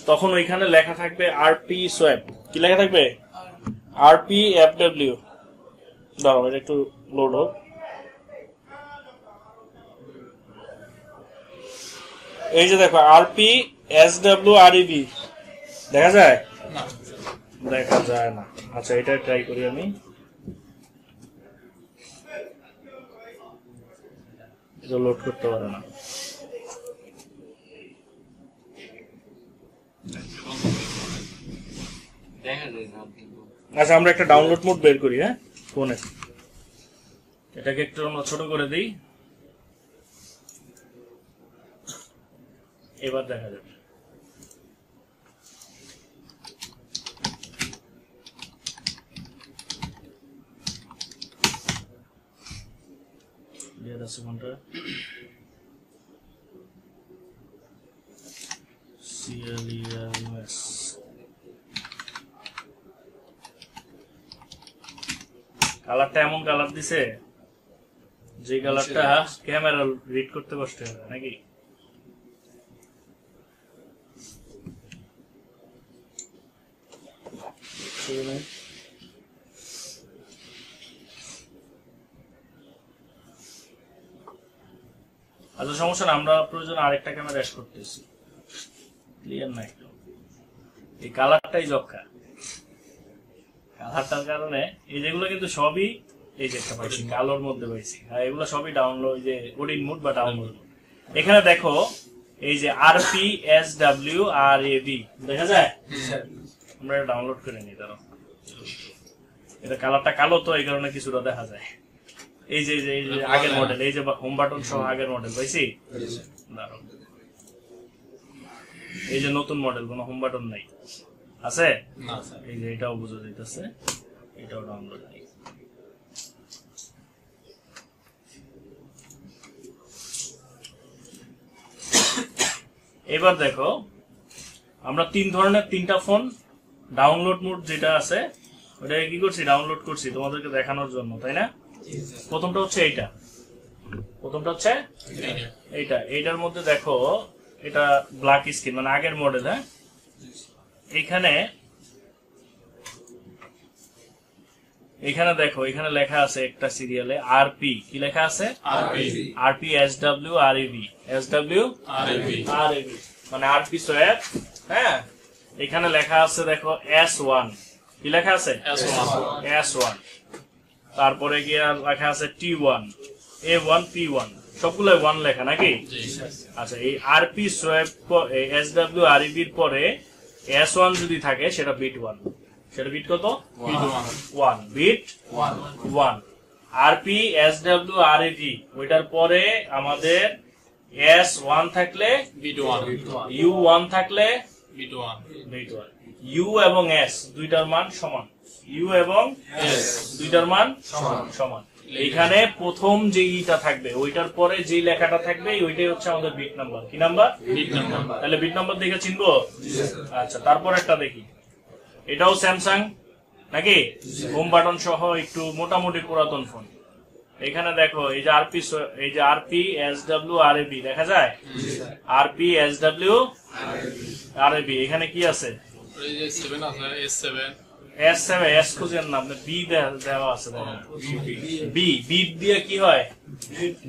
তখন ওইখানে লেখা থাকবে আরপি সোয়াপ। কি লেখা থাকবে? RP FW. দাঁড়াও, এটা একটু লোড হোক। এই যে দেখো, আরপি এসডব্লিউ আরইবি দেখা যায়? দেখা যায় না। আচ্ছা, এটা ট্রাই করি আমি। এটা লোড করতে পারে না। আচ্ছা, আমরা একটা ডাউনলোড মোড বের করি, হ্যাঁ, ফোনে। এটাকে একটু আমরা ছোট করে দিই, এবার দেখা যাবে। কালারটা এমন কালার দিছে যে কালারটা ক্যামেরা রিড করতে কষ্ট হবে নাকি? আচ্ছা, সমস্যা না, আমরা প্রয়োজন আরেকটা ক্যামেরা অ্যাড করতেছি, ক্লিয়ার না একদম। এই কালারটাই যক্ষা। কালারটার কারণে এই যেগুলো কিন্তু সবই এই যে একটা পাইছি কালোর মধ্যে পাইছি, আর এগুলো সবই ডাউনলোড, যে ওডিন মোড বা ডাউনলোড। এখানে দেখো এই যে RPSWRAV দেখা যায়, আমরা এটা ডাউনলোড করে নিই। দাঁড়াও, এটা কালারটা কালো তো এই কারণে কিছুটা দেখা যায়। এই যে আগের মডেল, এই যে হোম বাটন সহ আগের মডেল পাইছি। দাঁড়াও, এই যে নতুন মডেল, কোনো হোম বাটন নাই আছে, এই যে এটাও বুঝা যাইতেছে, এটাও ডাউনলোড নাই। এবার দেখো আমরা তিনটা ফোন ডাউনলোড মোড যেটা আছে ওটাকে কি করছি, ডাউনলোড করছি তোমাদেরকে দেখানোর জন্য, তাই না? প্রথমটা হচ্ছে এইটার মধ্যে দেখো এটা ব্ল্যাক স্ক্রিন, মানে আগের মডেল। হ্যাঁ, এখানে দেখো, এখানে লেখা আছে একটা সিরিয়ালে RP, কি লেখা আছে? RP SWRAV মানে RP সোয়াপ। হ্যাঁ, এখানে লেখা আছে দেখো S1, কি লেখা আছে? S1। তারপরে গিয়ে লেখা আছে T1, A1, P1, সবগুলো 1 লেখা নাকি? আচ্ছা, এই RP সোয়াপ SWRAV এর পরে S1 যদি থাকে সেটা বিট 1, সেটা বিট কত? 1 বিট 1। RP SWRAV ওইটার পরে আমাদের S1 থাকলে বিট 1, U1 থাকলে বিট 1। U এবং S দুইটার মান সমান, U এবং S দুইটার মান সমান। এখানে প্রথম যে ইটা থাকবে ওইটার পরে যে লেখাটা থাকবে ওইটাই হচ্ছে আমাদের বিট নাম্বার। কি নাম্বার? Bit number. তাহলে বিট নাম্বার দেখে চিনবো? আচ্ছা, তারপর একটা দেখি, এটাও স্যামসাং নাকি? হোম বাটন সহ একটু মোটামুটি পুরাতন ফোন। এখানে দেখো এই যে RP SWRAV দেখা যায়, RP SWRAV। এখানে কি আছে? S7 S খুঁজেন না আপনি, B দেওয়া আছে দেখেন, বিট দিয়ে কি হয়?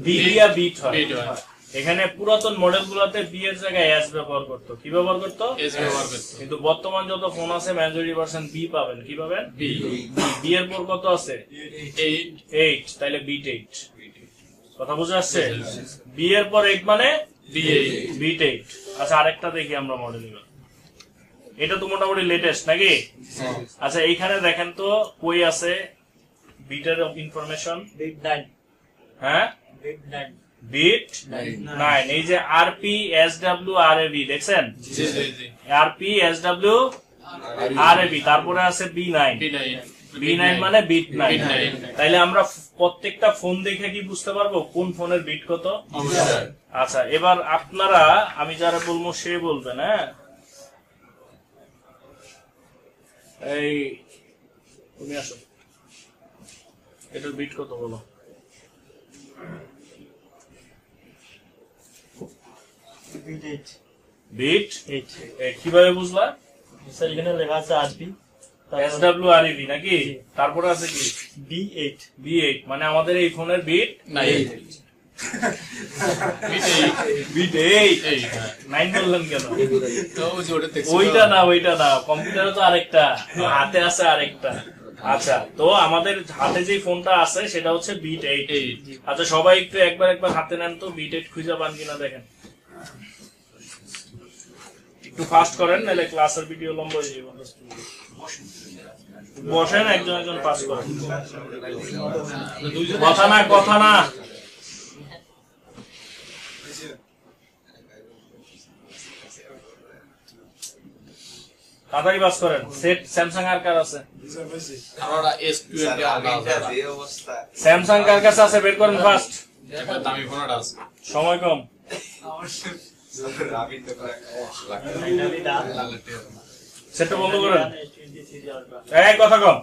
বি দিয়া বিট হয়। এখানে পুরাতন মডেল গুলাতে বি এর জায়গায় এস ব্যবহার করতো। কি ব্যবহার করতো? এস ব্যবহার করতো। কিন্তু বর্তমান যত ফোন আছে মেজরিটি% বি পাবেন। কি পাবেন? বি এর পর কত আছে? 8। তাইলে বিট 8। কথা বুঝা আসছে? বি এর পর 8 মানে বিট 8। আচ্ছা, আরেকটা দেখি আমরা মডেল। এটা তো মোটামুটি লেটেস্ট নাকি? আচ্ছা, এইখানে দেখেন তো কই আছে বিটের ইনফরমেশন? বিট 9। হ্যাঁ, বিট 9। এই যে RP SWRAV দেখছেন? RP SWRAV, তারপরে আছে B9 মানে বিট 9। তাইলে আমরা প্রত্যেকটা ফোন দেখে কি বুঝতে পারবো কোন ফোনের বিট কত? আচ্ছা, এবার আপনারা, আমি যারা বলবো সে বলবেন। হ্যাঁ, এই তুমি আসো, এটার বিট কত বলো? বিট 8। কিভাবে বুঝলা? এখানে লেখা আছে RP SWRAV নাকি? তারপরে আছে কি? B8 মানে আমাদের এই ফোনের বিট 9। বিট 8। 9 বললেন কেন? ওইটা না, কম্পিউটারে তো আরেকটা, হাতে আছে আরেকটা। আচ্ছা, তো আমাদের হাতে যে ফোনটা আছে সেটা হচ্ছে বিট 8। আচ্ছা, সবাই একটু একবার হাতে নেন তো, বিট 8 খুঁজে পান কিনা দেখেন। একটু ফাস্ট করেন, নাহলে ক্লাসের ভিডিও লম্বা হয়ে যাবে। বসেন, একজন পাস করেন। কথা না তাড়াতাড়ি পাস করেন। সেট স্যামসাং আর কার আছে? স্যামসাং কার কাছে আছে? বের করেন ফাস্ট, সময় কম। সেটটা বন্ধ করেন, কথা কম।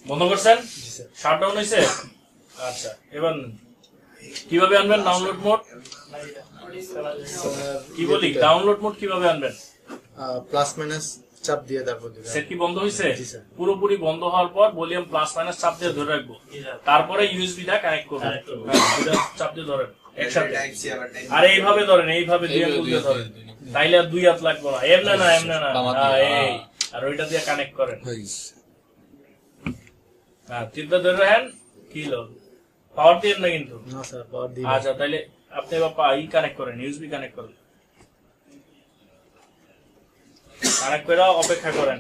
বন্ধ করছেন? শাটডাউন হয়েছে? আচ্ছা, এবার কিভাবে আনবেন ডাউনলোড মোড? কি বলি, ডাউনলোড মোড কিভাবে আনবেন? চাপ দিয়ে তারপর দিবেন। সেট কি বন্ধ হয়েছে? জি, স্যার। পুরোপুরি বন্ধ হওয়ার পর ভলিউম প্লাস মাইনাস চাপ দিয়ে ধরে রাখবো, তারপরে ইউএসবি টা কানেক্ট করবো। এটা চাপ দিয়ে ধরেন একসাথে, আর এইভাবে ধরেন, এইভাবে দুই আঙ্গুল দিয়ে ধরেন, তাইলে আর দুই হাত লাগবে না। এমনে না, এমনে না, এই আর ওইটা দিয়ে কানেক্ট করেন। হ্যাঁ, টিপটা ধরে রাখেন। কি হলো, পাওয়ার দিয়ে না কিন্তু। না স্যার, পাওয়ার দিয়ে আচ্ছা, তাইলে আপনি এবার ই কানেক্ট করেন, ইউএসবি কানেক্ট করেন। কানেক্ট করে অপেক্ষা করেন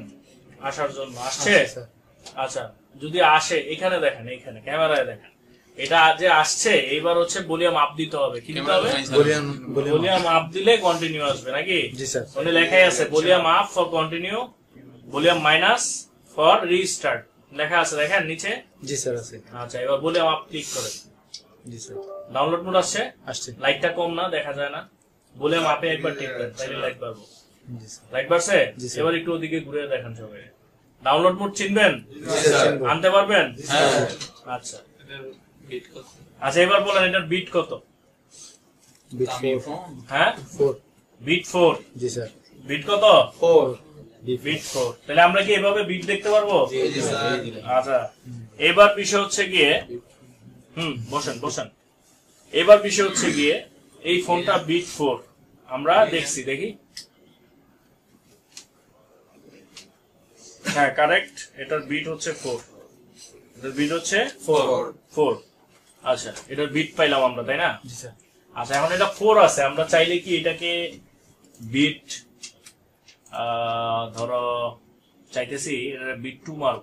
আসার জন্য। আসছে? স্যার। আচ্ছা, যদি আসে এখানে দেখেন, এইখানে ক্যামেরায় দেখেন, এটা যে আসছে এইবার হচ্ছে ভলিউম আপ দিতে হবে। কি দিতে হবে? ভলিউম আপ দিলে কন্টিনিউ আসবে নাকি? জি স্যার। ওখানে লেখাই আছে volume up for continue, volume minus for restart লেখা আছে, দেখেন নিচে। জি স্যার আছে। আচ্ছা, এবার ভলিউম আপ ক্লিক করে জি স্যার। ডাউনলোড মোড আসছে, আসছে। লাইটটা কম না, দেখা যায় না। ভলিউম আপে একবার টিপ করেন, তাইলে লাইট বাড়বো। জি স্যার। লাইট বাড়ছে? জি স্যার। এবার একটু ওদিকে ঘুরে দেখেন সবাই। ডাউনলোড মোড চিনবেন? জি স্যার। আনতে পারবেন? হ্যাঁ। আচ্ছা আচ্ছা, এবার বলেন এটার বিট কত? বিট 4। হ্যাঁ, 4। বিট 4। জি স্যার। বিট কত? 4। বিট 4। তাহলে আমরা কি এভাবে বিট দেখতে পারবো? আচ্ছা, এবার বিষয় হচ্ছে গিয়ে, বসেন বসেন। এবার বিষয় হচ্ছে গিয়ে এই ফোনটা বিট 4 আমরা দেখছি, দেখি। হ্যাঁ, কারেক্ট, এটার বিট হচ্ছে 4। এটার বিট হচ্ছে 4। আচ্ছা, এটার বিট পাইলাম আমরা, তাই না? জি স্যার। আচ্ছা, এখন এটা 4 আছে, আমরা চাইলে কি এটাকে বিট ধরো চাইতেছি এটা বিট 2 মার্ক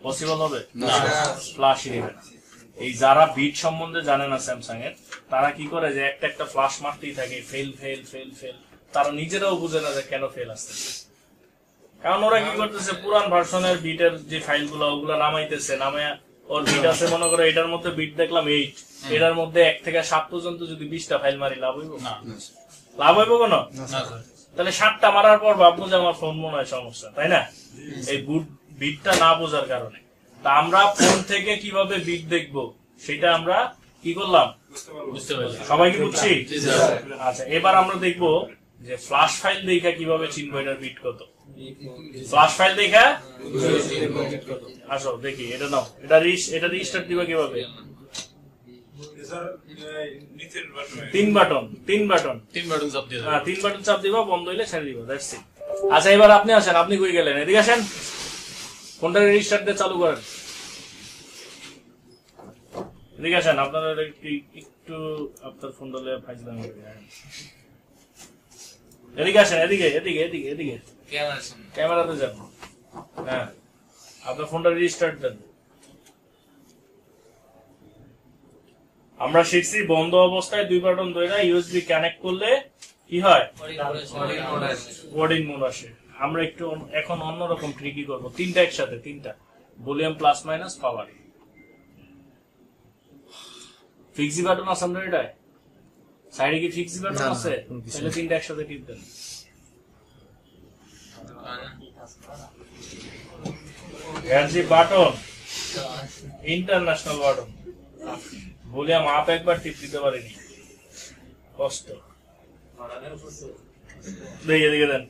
পসিবল হবে না, ফ্ল্যাশ নেবেন। এই যারা বিট সম্বন্ধে জানে না স্যামসাং এর, তারা কি করে যে একটা একটা ফ্ল্যাশ মারতেই থাকে, ফেল ফেল ফেল ফেল। তারা নিজেরাও বুঝে না যে কেন ফেল আসতেছে, কারণ ওরা কি করতেছে পুরান ভার্সনের বিটের যে ফাইলগুলো ওগুলো নামাইতেছে, নামে ওর বিট আছে মনে করে এটার মধ্যে বিট দেখলাম 8, এটার মধ্যে 1 থেকে 7 পর্যন্ত যদি 20টা ফাইল মারি লাভ হইব না? লাভ হইব কেন? তাহলে 7টা মারার পর ভাববো যে আমার ফোন মনে হয় সমস্যা, তাই না? এই বিটটা না বোঝার কারণে। তা আমরা ফোন থেকে কিভাবে বিট দেখবো সেটা আমরা কি করলাম, বুঝতে পারলাম। সবাই কি বুঝছি? আচ্ছা, এবার আমরা দেখবো যে ফ্ল্যাশ ফাইল দেখা কিভাবে চিনবো এটার বিট কত। ফ্ল্যাশ ফাইল দেখা আসো দেখি, এটা নাও, এটা রিস্টার্ট দিবা কিভাবে? 3 বাটন 3 বাটন চাপ দিয়ে দাও। 3 বাটন চাপ দিবা, বন্ধ হইলে ছেড়ে দিবা, দ্যাটস ইট। আচ্ছা, এবার আপনি আসেন, আপনি কই গেলেন? এদিকে আসেন, ফোনটা রিস্টার্ট দিয়ে চালু করেন। এদিকে আসেন, আপনারা একটু আপনার ফোন ধরে ফাইজলামি করে। এদিকে আসেন, এদিকে এদিকে এদিকে এদিকে ক্যামেরাতে যান। হ্যাঁ, আপনার ফোনটা রিস্টার্ট দেন। আমরা শিখছি বন্ধ অবস্থায় 2 বাটন ধরে ইউএসবি কানেক্ট করলে কি হয়? কোডিং মোড আসে। আমরা একটু এখন অন্যরকম ট্রিকি করব, 3টা একসাথে, 3টা ভলিউম প্লাস মাইনাস পাওয়ার। ফিক্সি বাটন আছে আমরা এটায় সাইডে কি ফিক্সি বাটন আছে? তাহলে 3টা একসাথে টিপ দেন। এর button international button, volume up একবার টিপ দিতে পারিনি, কষ্ট। এদিকে দেন,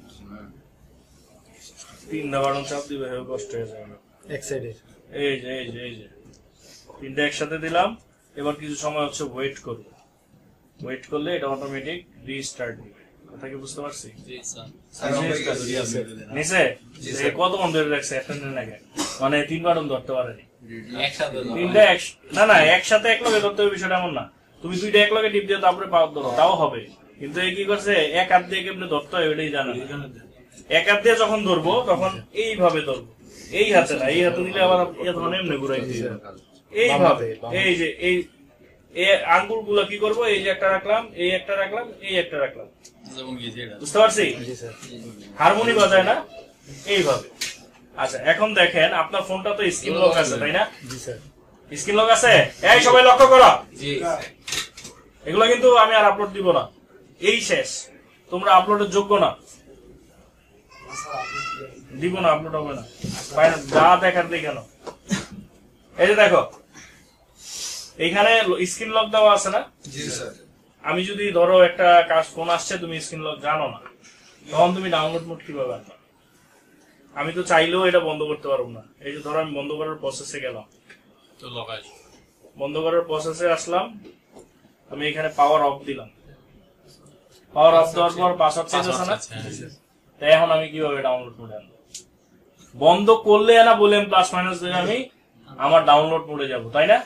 3টা বাটন চাপ দিবে, কষ্ট হয়ে যাবে। এক সাইডে এই যে 3টা একসাথে দিলাম। এবার কিছু সময় হচ্ছে ওয়েট করব, ওয়েট করলে এটা অটোমেটিক রিস্টার্ট দিবে। কথা কি বুঝতে পারছি? নিচে কতক্ষণ ধরে রাখছে? একটা নাকি, মানে 3 বাটন ধরতে পারেনি। 3টা না না, একসাথে এক লগে ধরতে হবে বিষয়টা এমন না। তুমি 2টা এক লগে টিপ দিয়ে তারপরে পাওয়ার ধরো, তাও হবে। কিন্তু এই কি করছে, এক হাত দিয়ে কেমনে ধরতে হয় ওইটাই জানা। এক হাত দিয়ে যখন ধরবো তখন এইভাবে ধরবো, এই হাতে না, এই হাতে দিলে আবার তখন এমনি ঘুরাই দিবে এইভাবে। এই যে এই আঙ্গুল গুলো কি করবো, এই যে একটা রাখলাম, এই একটা রাখলাম, এই একটা রাখলাম, বুঝতে পারছি? হারমোনি বাজায় না এইভাবে। আচ্ছা, এখন দেখেন আপনার ফোনটা তো স্ক্রিন লক আছে, তাই না? স্ক্রিন লক আছে, এই সবাই লক্ষ্য করো। এগুলো কিন্তু আমি আর আপলোড দিব না, এই শেষ, তোমরা আপলোডের যোগ্য না, দিব না, আপলোড হবে না। যা দেখার দেখানো। এই যে দেখো, এইখানে স্ক্রিন লক দেওয়া আছে না? আমি যদি ধরো একটা কাজ ফোন আসছে, তুমি স্ক্রিন লক জানো না, তখন তুমি ডাউনলোড মোড কিভাবে আনবা? আমি তো চাইলেও এটা বন্ধ করতে পারবো না। এই যে ধরো আমি বন্ধ করার প্রসেসে গেলাম, তো লক আছে। বন্ধ করার প্রসেসে আসলাম, আমি এখানে পাওয়ার অফ দিলাম, পাওয়ার অফ দেওয়ার পর পাসওয়ার্ড চাইতেছে না, তাই এখন আমি কিভাবে ডাউনলোড করে আনবো? বন্ধ করলে না বললাম প্লাস মাইনাস দিয়ে আমি আমার ডাউনলোড মোডে যাব, তাই না?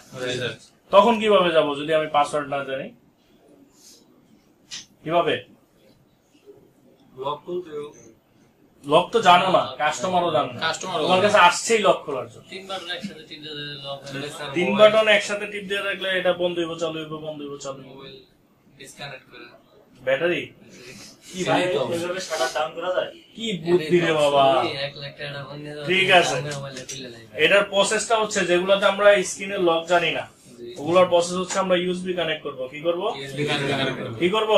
তখন কিভাবে যাব যদি আমি পাসওয়ার্ড না জানি? কিভাবে? লক তো জানো না, কাস্টমারও জানো না, তোমার কাছে আসছেই লক খোলার জন্য। 3 বাটন একসাথে টিপ দিয়ে রাখলে এটা বন্ধ হইব, চালু হইব, বন্ধ হইব, চালু হইব। ডিসকানেক্ট করে ব্যাটারি কি ভাই এভাবে শাটার ডাউন করা যায়? কি বুদ্ধি রে বাবা। 1 লাখ টাকা বন্ধ ঠিক আছে, এটার প্রসেসটা হচ্ছে যেগুলোতে আমরা স্ক্রিনের লক জানি না ওগুলোর প্রসেস হচ্ছে আমরা ইউএসবি কানেক্ট করব। কি করব? কি করব?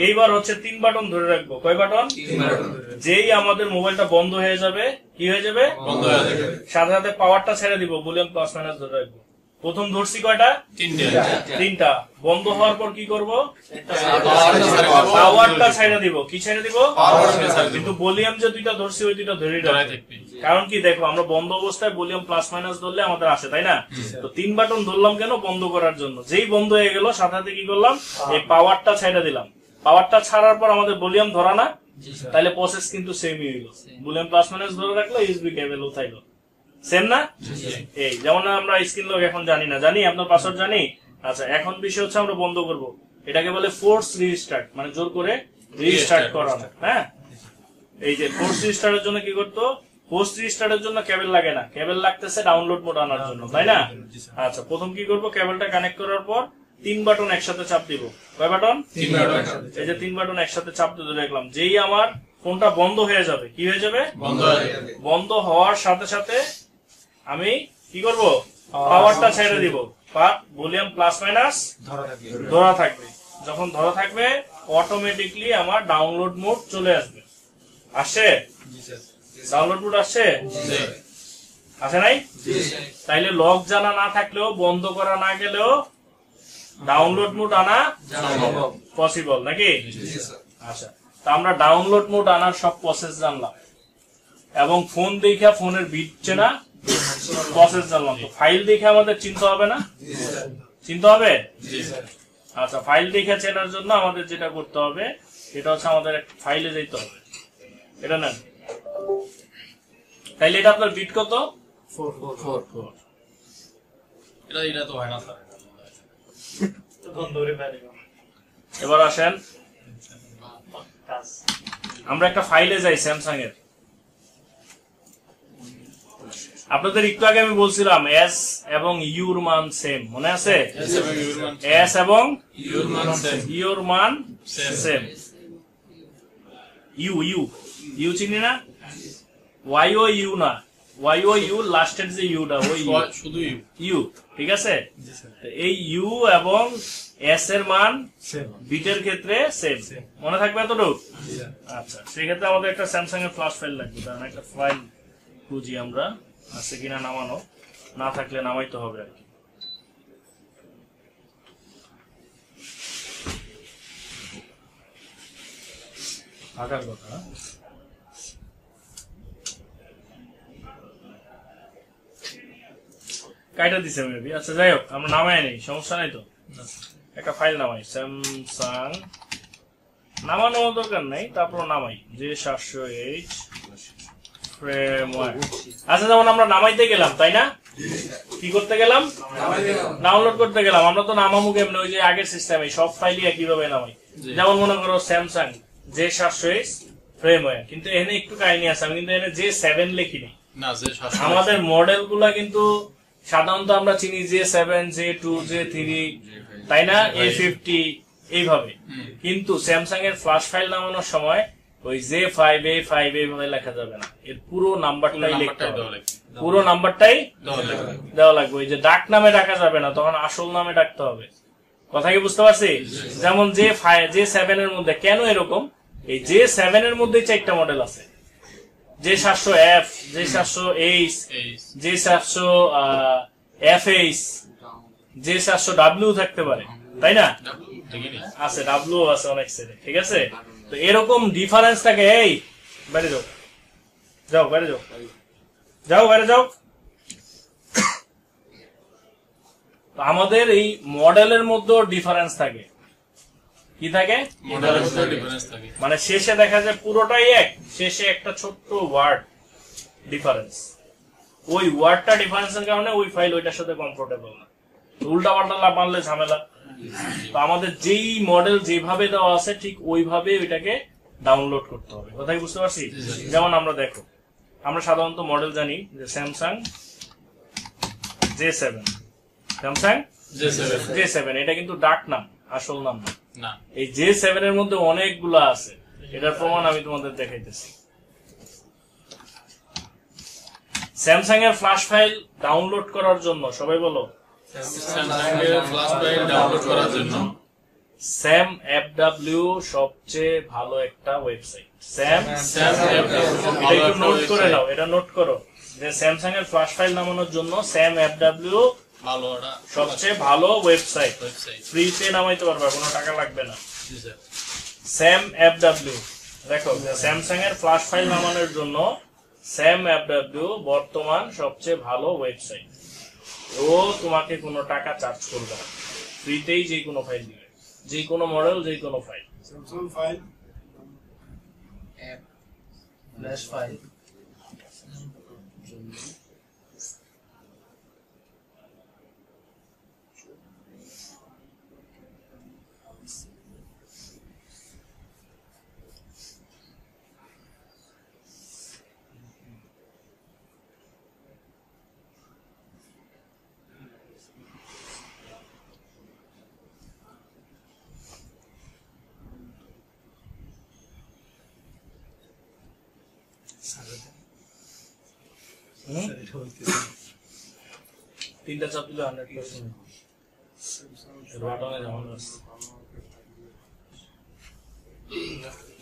এইবার হচ্ছে 3 বাটন ধরে রাখবো। কয় বাটন? 3 বাটন। যেই আমাদের মোবাইলটা বন্ধ হয়ে যাবে, কি হয়ে যাবে? বন্ধ হয়ে যাবে। সাথে সাথে পাওয়ারটা ছেড়ে দিব, ভলিউম প্লাস মাইনাস ধরে রাখবো। প্রথম ধরছি কয়টা? 3টা। বন্ধ হওয়ার পর কি করব? পাওয়ারটা ছেড়ে দিব। কি ছেড়ে দিব? কিন্তু ভলিউম যে 2টা ধরছি ওই 2টা ধরে রাখবো। কারণ কি দেখো, আমরা বন্ধ অবস্থায় ভলিউম প্লাস মাইনাস ধরলে আমাদের আসে, তাই না? তো 3 বাটন ধরলাম কেন? বন্ধ করার জন্য। যেই বন্ধ হয়ে গেল সাথে সাথে কি করলাম? এই পাওয়ারটা ছেড়ে দিলাম। পাওয়ারটা ছাড়ার পর আমাদের ভলিউম ধরা না, তাহলে প্রসেস কিন্তু সেমই হইল। ভলিউম প্লাস মাইনাস ধরে রাখলো, ইউএসবি কেবল উঠাইলো, সেম না? এই যেমন আমরা স্ক্রিন লক এখন জানি না, জানি আপনার পাসওয়ার্ড জানি। আচ্ছা, এখন বিষয় হচ্ছে আমরা বন্ধ করব। এটাকে বলে ফোর্স রিস্টার্ট, মানে জোর করে রিস্টার্ট করানো। হ্যাঁ, এই যে ফোর্স রিস্টার্টের জন্য কি করতো? ফোর্স রিস্টার্টের জন্য কেবল লাগে না, কেবল লাগতেছে ডাউনলোড মোড আনার জন্য, তাই না? আচ্ছা, প্রথম কি করব? কেবলটা কানেক্ট করার পর 3 বাটন একসাথে চাপ দিব। কয় বাটন? 3 বাটন। এই যে 3 বাটন একসাথে চাপ দিতে দেখলাম, যেই আমার ফোনটা বন্ধ হয়ে যাবে, কি হয়ে যাবে? বন্ধ হয়ে যাবে। বন্ধ হওয়ার সাথে সাথে আমি কি করব? পাওয়ারটা ছেড়ে দিব। ভলিউম প্লাস মাইনাস ধরা থাকবে। যখন ধরা থাকবে অটোমেটিকলি আমার ডাউনলোড মোড চলে আসবে। আসে? ডাউনলোড মোড আসছে? আসে নাই? তাইলে লক জানা না থাকলেও, বন্ধ করা না গেলেও ডাউনলোড মোড আনা পসিবল নাকি? আচ্ছা, তা আমরা ডাউনলোড মোড আনার সব প্রসেস জানলাম, এবং ফোন দেখা ফোনের বিট চেনা প্রসেস জানলাম। তো ফাইল দেখে আমাদের চিনতে হবে না? চিনতে হবে? আচ্ছা, ফাইল দেখে চেনার জন্য আমাদের যেটা করতে হবে সেটা হচ্ছে আমাদের একটা ফাইলে যেতে হবে। এটা নেন। তাইলে এটা আপনার বিট কত? 4. এটা তো হয় না স্যার। বন্ধ করে ফেলে এবার আসেন, কাজ। আমরা একটা ফাইলে যাই স্যামসাং এর। আপনাদের একটু আগে আমি বলছিলাম এস এবং ইউর মান সেম, মনে আছে? এস এবং ইউর মান সেম। ইউ চিনি না? ওয়াই ও ইউ না, ওয়াই ও ইউ লাস্টের যে ইউটা, ওই শুধু ইউ, ঠিক আছে? এই ইউ এবং এস এর মান বিটের ক্ষেত্রে সেম, মনে থাকবে এতটুকু? আচ্ছা, সেই ক্ষেত্রে আমাদের একটা স্যামসাং এর ফ্ল্যাশ ফাইল লাগবে। কারণ একটা ফাইল খুঁজি আমরা, আছে কিনা নামানো, না থাকলে নামাইতে হবে আর কি। থাকার কথা কাইটা দিছে মেবি। আচ্ছা, যাই হোক, আমরা নামাই নেই, সমস্যা নাই তো। একটা ফাইল নামাই, স্যামসাং, নামানো দরকার নাই, তারপর নামাই যে 700H ফ্রেমওয়্যার। আচ্ছা, যেমন আমরা নামাইতে গেলাম, তাই না? কি করতে গেলাম? ডাউনলোড করতে গেলাম। আমরা তো নামামু কেমনে? ওই যে আগের সিস্টেমে সব ফাইলই একইভাবে নামাই। যেমন মনে করো স্যামসাং J700H ফ্রেমওয়্যার, কিন্তু এখানে একটু কাহিনী আছে, আমি কিন্তু এখানে J7 লিখিনি। আমাদের মডেল গুলা কিন্তু সাধারণত আমরা চিনি J7, J2, J3, তাই না? A50 এইভাবে। কিন্তু স্যামসাং এর ফ্ল্যাশ ফাইল নামানোর সময় ওই J5, A5 এইভাবে লেখা যাবে না, এর পুরো নাম্বারটাই লিখতে হবে, পুরো নাম্বারটাই দেওয়া লাগবে। ওই যে ডাক নামে ডাকা যাবে না, তখন আসল নামে ডাকতে হবে। কথা কি বুঝতে পারছি? যেমন J7 এর মধ্যে কেন এরকম? এই J7 এর মধ্যে 4টা মডেল আছে, J700F, J700H, J700FH, J700W থাকতে পারে, তাই না? আছে, W আছে অনেক সেটে, ঠিক আছে? তো এরকম ডিফারেন্স থাকে। এই বাইরে যাও, যাও বাইরে যাও, যাও বাইরে যাও। তো আমাদের এই মডেলের মধ্যেও ডিফারেন্স থাকে। কি থাকে? মডেলের মধ্যে ডিফারেন্স থাকে। মানে শেষে দেখা যায় পুরোটাই এক, শেষে একটা ছোট্ট ওয়ার্ড ডিফারেন্স। ওই ওয়ার্ডটা ডিফারেন্সের কারণে ওই ফাইল ওইটার সাথে কমফোর্টেবল না, উল্টা পাল্টা মারলে ঝামেলা। তো আমাদের যেই মডেল যেভাবে দেওয়া আছে ঠিক ওইভাবে ওইটাকে ডাউনলোড করতে হবে। কথা কি বুঝতে পারছি? যেমন আমরা দেখো, আমরা সাধারণত মডেল জানি যে স্যামসাং J7, স্যামসাং J7, এটা কিন্তু ডাক নাম, আসল নাম না। এই J7 এর মধ্যে অনেকগুলা আছে, এটার প্রমাণ আমি তোমাদের দেখাইতেছি। স্যামসাং এর ফ্ল্যাশ ফাইল ডাউনলোড করার জন্য সবাই বলো, স্যামসাং এর ফ্ল্যাশ ফাইল ডাউনলোড করার জন্য SamFW সবচেয়ে ভালো একটা ওয়েবসাইট। SamFW এটা একটু নোট করে নাও, এটা নোট করো যে স্যামসাং এর ফ্ল্যাশ ফাইল নামানোর জন্য SamFW ভালো একটা সবচেয়ে ভালো ওয়েবসাইট। ওয়েবসাইট। ফ্রিতে নামাইতে পারবা, কোনো টাকা লাগবে না। জি স্যার। SamFW দেখো, স্যামসাং এর ফ্ল্যাশ ফাইল নামানোর জন্য SamFW বর্তমান সবচেয়ে ভালো ওয়েবসাইট। ও তোমাকে কোনো টাকা চার্জ করবে না, ফ্রিতেই যে কোনো ফাইল দিবে, যে কোনো মডেল, যে কোনো file. Samsung file. Flash file তিনটা চাপ দিলে 100%।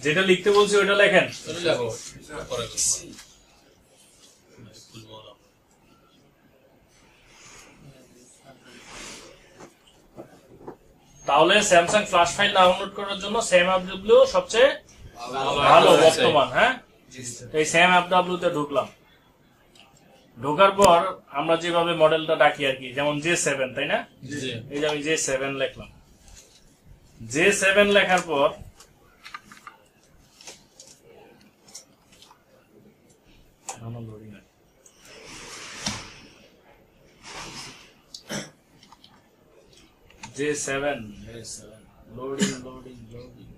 যেটা লিখতে বলছি ওইটা লেখেন। চলে যাবো পরে খুলবো না। তাহলে স্যামসাং ফ্ল্যাশ ফাইল ডাউনলোড করার জন্য SamFW সবচেয়ে ভালো বর্তমান। হ্যাঁ, এই SamFW তে ঢুকলাম, ঢোকার পর আমরা যেভাবে মডেলটা ডাকি আর কি, যেমন J7, তাই না? এই যে আমি J7 লিখলাম। J7 লেখার পর J7 লোডিং লোডিং লোডিং,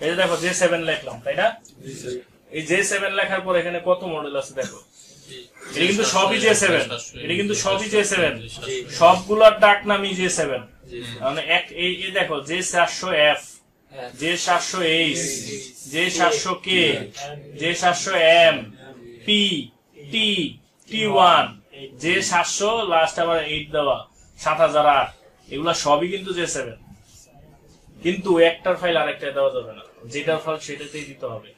এই যে দেখো J7 লিখলাম, তাই না? এই J7 লেখার পর এখানে কত মডেল আছে দেখো, এটা কিন্তু সবই J7, এটা কিন্তু সবই J7, সবগুলোর ডাক নামই J7। মানে এই দেখো J400F, J400H, J400K, J400M, P, T, T1, J700 last আবার 8 দেওয়া, 7008, এগুলা সবই কিন্তু J7। কিন্তু একটার ফাইল আরেকটায় দেওয়া যাবে না, যেটার ফাইল সেটাতেই দিতে হবে।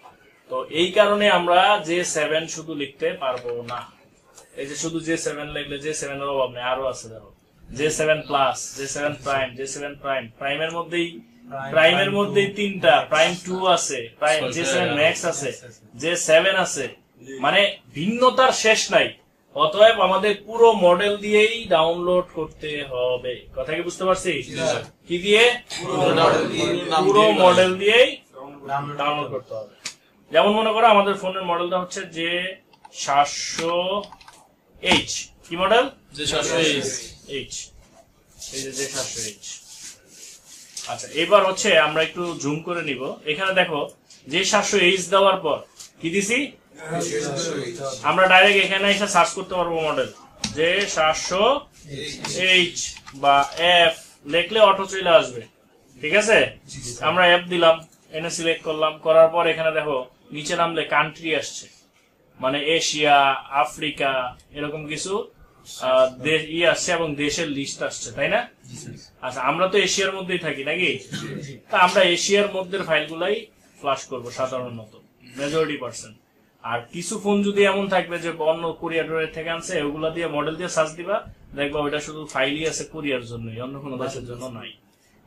তো এই কারণে আমরা J7 শুধু লিখতে পারবো না। এই যে শুধু J7 লিখলে J7 এর অভাব নেই, আরো আছে দেখো J7 plus, J7 prime, J7 prime, প্রাইমের মধ্যেই তিনটা, প্রাইম 2 আছে, প্রাইম J7 ম্যাক্স আছে, J7 আছে, মানে ভিন্নতার শেষ নাই। অতএব আমাদের পুরো মডেল দিয়েই ডাউনলোড করতে হবে। কথা কি বুঝতে পারছি? কি দিয়ে? পুরো মডেল দিয়েই ডাউনলোড করতে হবে। যেমন মনে করো আমাদের ফোনের মডেলটা হচ্ছে J700H। কি মডেল? J700H। এই যে J700H। আচ্ছা, এবার হচ্ছে আমরা একটু জুম করে নিব। এখানে দেখো J700H দেওয়ার পর কি দিছি, আমরা ডাইরেক্ট এখানে এসে সার্চ করতে পারবো মডেল J700H বা F লিখলে অটো চলে আসবে। ঠিক আছে, আমরা F দিলাম, এনে সিলেক্ট করলাম, করার পর এখানে দেখো নিচে নামলে কান্ট্রি আসছে, মানে এশিয়া, আফ্রিকা, এরকম কিছু আসছে এবং দেশের লিস্ট আসছে, তাই না? আচ্ছা, আমরা তো এশিয়ার মধ্যেই থাকি নাকি? তা আমরা এশিয়ার মধ্যে ফাইলগুলাই ফ্লাশ করবো সাধারণত, মেজরিটি পার্সেন্ট। আর কিছু ফোন যদি এমন থাকবে যে অন্য কোরিয়ার থেকে আনছে, ওগুলা দিয়ে মডেল দিয়ে সার্চ দিবা, দেখবা ওইটা শুধু ফাইলই আছে কোরিয়ার জন্যই, অন্য কোনো দেশের জন্য নাই।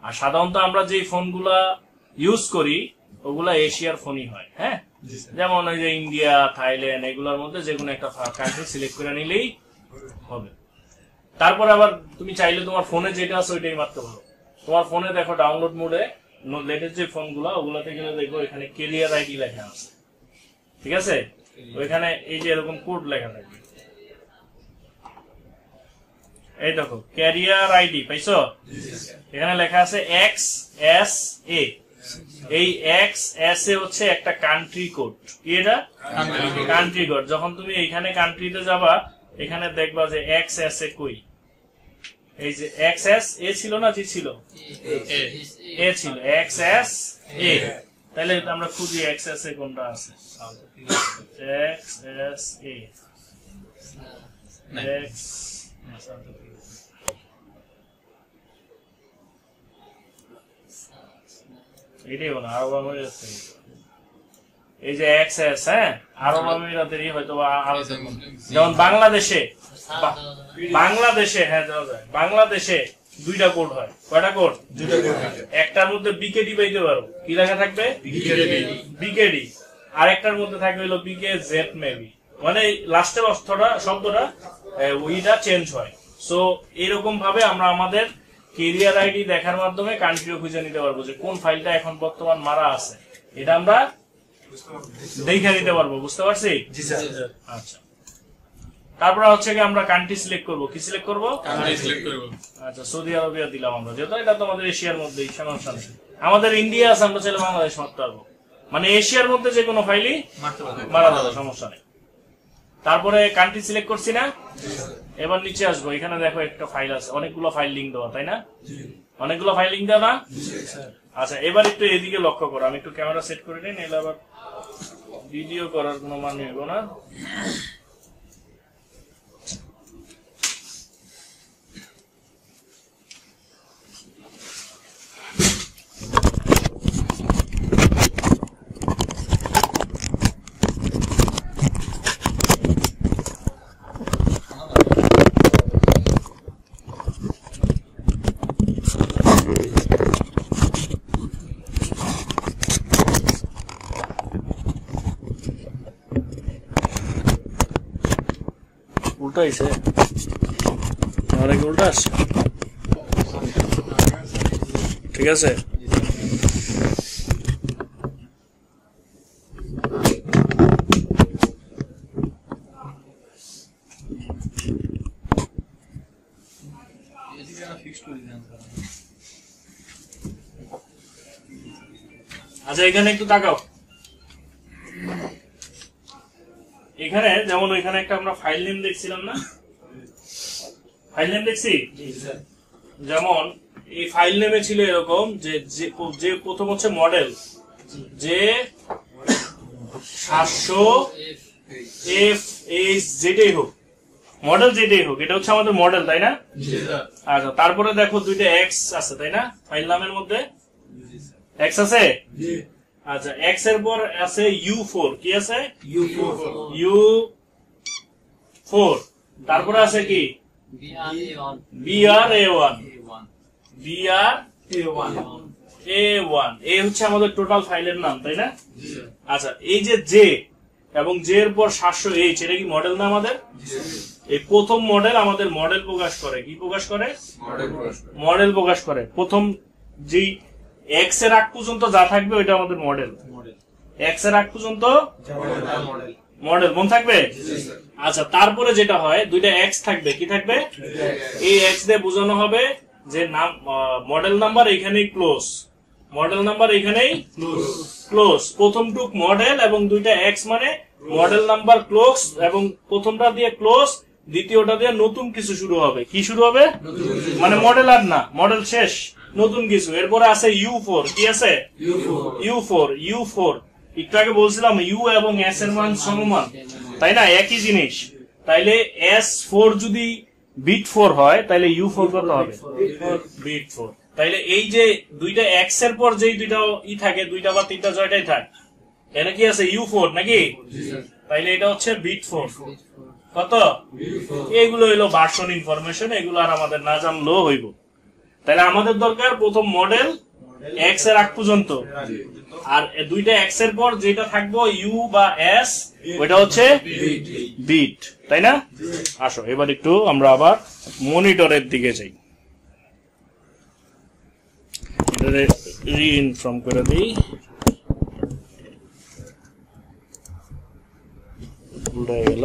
আর সাধারণত আমরা যে ফোনগুলা ইউজ করি ওগুলা এশিয়ার ফোনই হয়। হ্যাঁ, যেমন ওই যে ইন্ডিয়া, থাইল্যান্ড, এগুলোর মধ্যে যে কোনো একটা কান্ট্রি সিলেক্ট করে নিলেই হবে। তারপর আবার তুমি চাইলে তোমার ফোনে যেটা আছে ওইটাই মারতে পারো। তোমার ফোনে দেখো ডাউনলোড মোডে লেটেস্ট যে ফোনগুলো, ওগুলাতে গেলে দেখো এখানে ক্যারিয়ার আইডি লেখা আছে, ঠিক আছে? ওইখানে এই যে এরকম কোড লেখা থাকবে, এই দেখো ক্যারিয়ার আইডি পাইছো? এখানে লেখা আছে XSA। এই XSA হচ্ছে একটা কান্ট্রি কোড। কি এটা? Country code. যখন তুমি এইখানে কান্ট্রিতে যাবা, এখানে দেখবা যে XSA কই, এই যে XSA ছিল না, জি ছিল, এ ছিল, XSA। তাহলে আমরা খুঁজি XSA কোনটা আছে। XSA এটাই না, আরব আমিরাত। এই যে XS, হ্যাঁ, আরব আমিরাতেরই হয়তো আরো। যেমন বাংলাদেশে, হ্যাঁ যাওয়া যায়। বাংলাদেশে দুইটা কোড হয়। কয়টা কোড? একটার মধ্যে বিকেডি পাইতে পারো, কি লেখা থাকবে? বিকেডি। আর একটার মধ্যে থাকবে হলো BKZ মেবি, মানে লাস্টের অর্থটা, শব্দটা ওইটা চেঞ্জ হয়। সো এরকম ভাবে আমরা আমাদের ক্যারিয়ার আইডি দেখার মাধ্যমে কান্ট্রিও খুঁজে নিতে পারবো যে কোন ফাইলটা এখন বর্তমান মারা আছে, এটা আমরা দেখে নিতে পারবো। বুঝতে পারছি? আচ্ছা, তারপর হচ্ছে কি আমরা কান্ট্রি সিলেক্ট করব। কি সিলেক্ট করব? আচ্ছা, সৌদি আরবিয়া দিলাম আমরা, যেহেতু এটা তো আমাদের এশিয়ার মধ্যেই, সমস্যা নেই। আমাদের ইন্ডিয়া আছে, আমরা চাইলে বাংলাদেশ মারতে পারবো, মানে এশিয়ার মধ্যে যে কোনো ফাইলই মারা যাবে, সমস্যা নেই। তারপরে কান্ট্রি সিলেক্ট করছি না, এবার নিচে আসবো। এখানে দেখো একটা ফাইল আছে, অনেকগুলো ফাইল লিঙ্ক দেওয়া, তাই না? অনেকগুলো ফাইল লিঙ্ক দেওয়া না? আচ্ছা, এবার একটু এদিকে লক্ষ্য করো। আমি একটু ক্যামেরা সেট করে নিই, নাহলে আবার ভিডিও করার কোনো মানে হইব না। উল্টা হয়েছে, আমার কি উল্টা আসছে? ঠিক আছে, আচ্ছা এখানে একটু তাকাও। এখানে যেমন ওইখানে একটা আমরা ফাইল নেম দেখছিলাম না, ফাইল নেম দেখছি, যেমন এই ফাইল নেমে ছিল এরকম যে প্রথম হচ্ছে মডেল, যে 700F যেটাই হোক, মডেল যেটাই হোক, এটা হচ্ছে আমাদের মডেল, তাই না? আচ্ছা, তারপরে দেখো দুইটা এক্স আছে, তাই না? ফাইল নামের মধ্যে এক্স আছে। আচ্ছা, এক্স এর পর আছে U4। কি আছে? U4। তারপরে আছে কি? BRA1। এই হচ্ছে আমাদের টোটাল ফাইলের নাম, তাই না? আচ্ছা, এই যে জে এবং জে এর পর 700H, এটা কি মডেল না আমাদের? এই প্রথম মডেল আমাদের মডেল প্রকাশ করে। কি প্রকাশ করে? মডেল প্রকাশ করে। প্রথম যেই এক্স এর আগ পর্যন্ত যা থাকবে ওইটা আমাদের মডেল। এক্স এর আগ পর্যন্ত মডেল মন থাকবে। আচ্ছা, তারপরে যেটা হয়, দুইটা এক্স থাকবে। কি থাকবে? এই এক্স দিয়ে বোঝানো হবে যে নাম, মডেল নাম্বার এখানেই ক্লোজ, মডেল নাম্বার এখানেই ক্লোজ। প্রথমটুক মডেল এবং দুইটা এক্স মানে মডেল নাম্বার ক্লোজ, এবং প্রথমটা দিয়ে ক্লোজ, দ্বিতীয়টা দিয়ে নতুন কিছু শুরু হবে। কি শুরু হবে? মানে মডেল আর না, মডেল শেষ, নতুন কিছু। এরপরে আছে U4। কি আছে? U4। একটু আগে বলছিলাম ইউ এবং এস এর মান সমমান, তাই না? একই জিনিস। তাইলে S4 যদি বিট 4 হয়, তাইলে U4 কত হবে? বিট 4। তাইলে এই যে দুইটা এক্স এর পর যেই দুইটা থাকে, দুইটা বা তিনটা জয়টাই থাকে, এখানে কি আছে? U4 নাকি? তাইলে এটা হচ্ছে বিট 4। কত? এগুলো হইলো ভার্সন ইনফরমেশন, এগুলো আর আমাদের না জানলেও হইব। তাহলে আমাদের দরকার প্রথম মডেল এক্স এর আগ পর্যন্ত, আর দুইটা এক্স এর পর যেটা থাকবো ইউ বা এস ওইটা হচ্ছে বিট, তাই না? আসো এবার একটু আমরা আবার মনিটরের দিকে যাই, এটারে রিইনফর্ম করে দিই। উল্টা হয়ে গেল,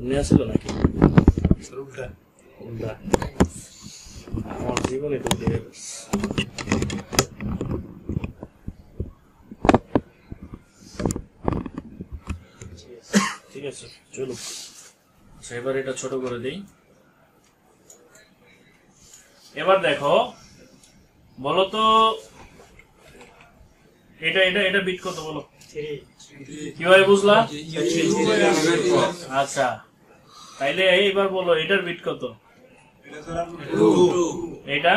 নেওয়া ছিল নাকি উল্টা? আমার জীবনে তো ঠিক আছে, চলো এবার এটা ছোট করে দিই। এবার দেখো, বলো তো এটা এটা এটা বিট কত বলো? কিভাবে বুঝলা? আচ্ছা, তাইলে এইবার বলো এটার বিট কত? এটা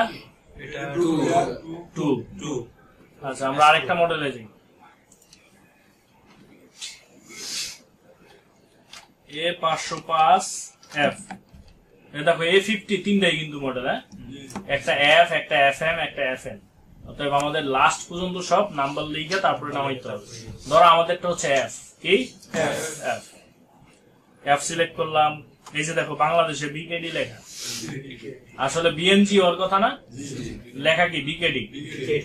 2। আচ্ছা, আমরা আরেকটা মডেলে যাই। A505F, দেখো A50 তিনটাই কিন্তু মডেল, হ্যাঁ, একটা এফ, একটা FM, একটা FN। অতএব আমাদের লাস্ট পর্যন্ত সব নাম্বার লিখে তারপরে নামাইতে হবে। ধরো আমাদেরটা হচ্ছে এফ, কি এফ সিলেক্ট করলাম। এই যে দেখো বাংলাদেশে বিকেডি লেখা, আসলে বিএনজি ওর কথা না, লেখা কি বিকেডি।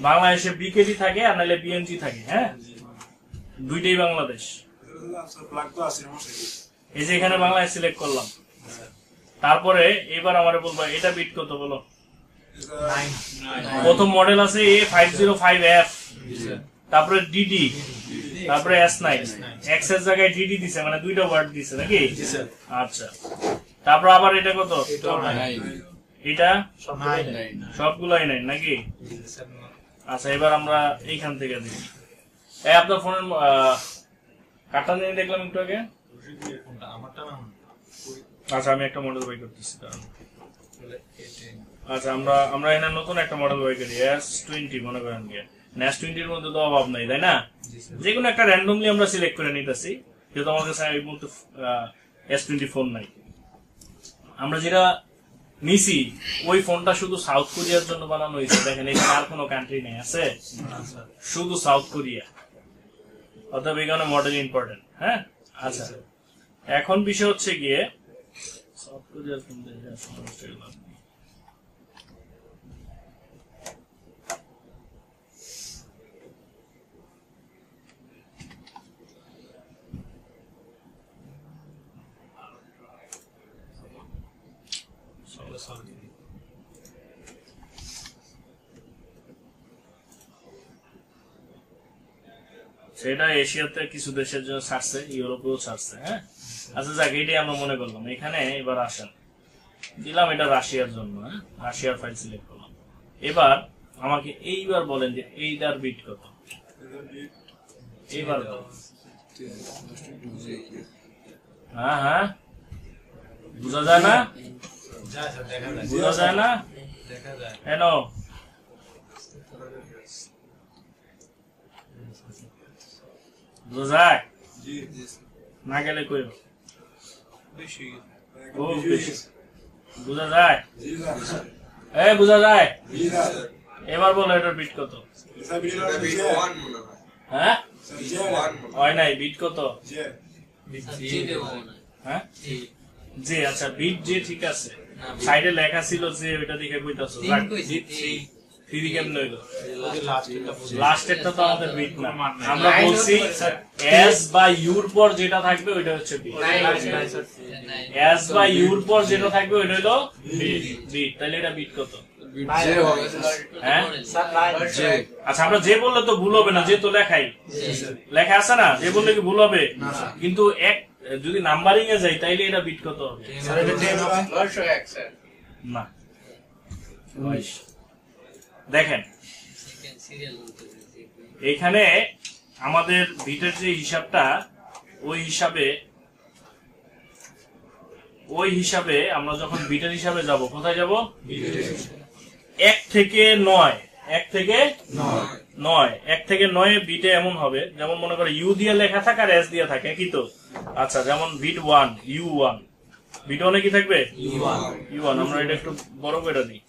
বাংলাদেশে বিকেডি থাকে আর নাহলে বিএনজি থাকে, হ্যাঁ, দুইটাই বাংলাদেশ। এই যে এখানে বাংলাদেশ সিলেক্ট করলাম, তারপরে এবার আমার বলবো এটা বিট কত বলো? প্রথম মডেল আছে A505F, তারপরে ডিডি, তারপরে S9, X এর জায়গায় ডিডি দিছে, মানে দুইটা ওয়ার্ড দিছে নাকি? আচ্ছা, তারপর আবার এটা কত? এটা সবগুলাই নাই নাকি? আচ্ছা, এবার আমরা এইখান থেকে দেখি। আপনার ফোনের কাটা নিয়ে দেখলাম একটু আগে। আচ্ছা, আমি একটা মডেল বাই করতেছি। আচ্ছা, আমরা এখানে নতুন একটা মডেল বাই করি, S20 মনে করেন। S20 এর মধ্যে তো অভাব নাই, তাই না? যে কোনো একটা র্যান্ডমলি আমরা সিলেক্ট করে নিতেছি, যেহেতু আমার কাছে এই মুহূর্তে S20 ফোন নাই। আমরা যেটা নিছি ওই ফোনটা শুধু সাউথ কোরিয়ার জন্য বানানো হয়েছে। দেখেন এখানে আর কোনো কান্ট্রি নেই, আছে শুধু সাউথ কোরিয়া, অর্থাৎ এখানে মডেল ইম্পর্টেন্ট। হ্যাঁ, আচ্ছা, এখন বিষয় হচ্ছে গিয়ে সাউথ কোরিয়ার ফোন সেটা এশিয়াতে কিছু দেশের জন্য ছাড়ছে, ইউরোপেও ছাড়ছে। হ্যাঁ, আচ্ছা যাক, এটাই আমরা মনে করলাম। এখানে এবার আসেন, দিলাম এটা রাশিয়ার জন্য, হ্যাঁ, রাশিয়ার ফাইল সিলেক্ট করলাম। এবার আমাকে এইবার বলেন যে এইটার বিট কত? এইবার হ্যাঁ হ্যাঁ, বোঝা যায় না? বোঝা যায় না? কেন? বোঝা যায় না? গেলে কই বোঝা যায়? বোঝা যায়? এবার বলো এটার বিট কত? হ্যাঁ, হয় নাই, বিট কত? হ্যাঁ, জি। আচ্ছা, বিট যে ঠিক আছে, সাইডে লেখা ছিল যে ওইটা দেখে কইতাছো লাস্টেরটা তো আমাদের বিট না। আমরা বলছি এস বা ইউর পর যেটা থাকবে ওইটা হচ্ছে বিট, এস বা ইউর পর যেটা থাকবে ওইটা হলো বিট। তাহলে এটা বিট কত? হ্যাঁ, আচ্ছা, আমরা যে বললে তো ভুল হবে না, যে তো লেখাই লেখা আছে না, যে বললে কি ভুল হবে? কিন্তু এক যদি নাম্বারিং এ যাই তাইলে এটা বিট কত হবে? না, দেখেন এইখানে আমাদের বিটের যে হিসাবটা, ওই হিসাবে আমরা যখন বিটের হিসাবে যাব, কোথায় যাব? 1 থেকে 9, 1 থেকে 9 বিটে এমন হবে, যেমন মনে করে ইউ দিয়ে লেখা থাকে আর এস দিয়ে থাকে, কি তো? আচ্ছা, যেমন বিট 1, U1, বিট 1 কি থাকবে? U1। আমরা এটা একটু বড় করে দিই,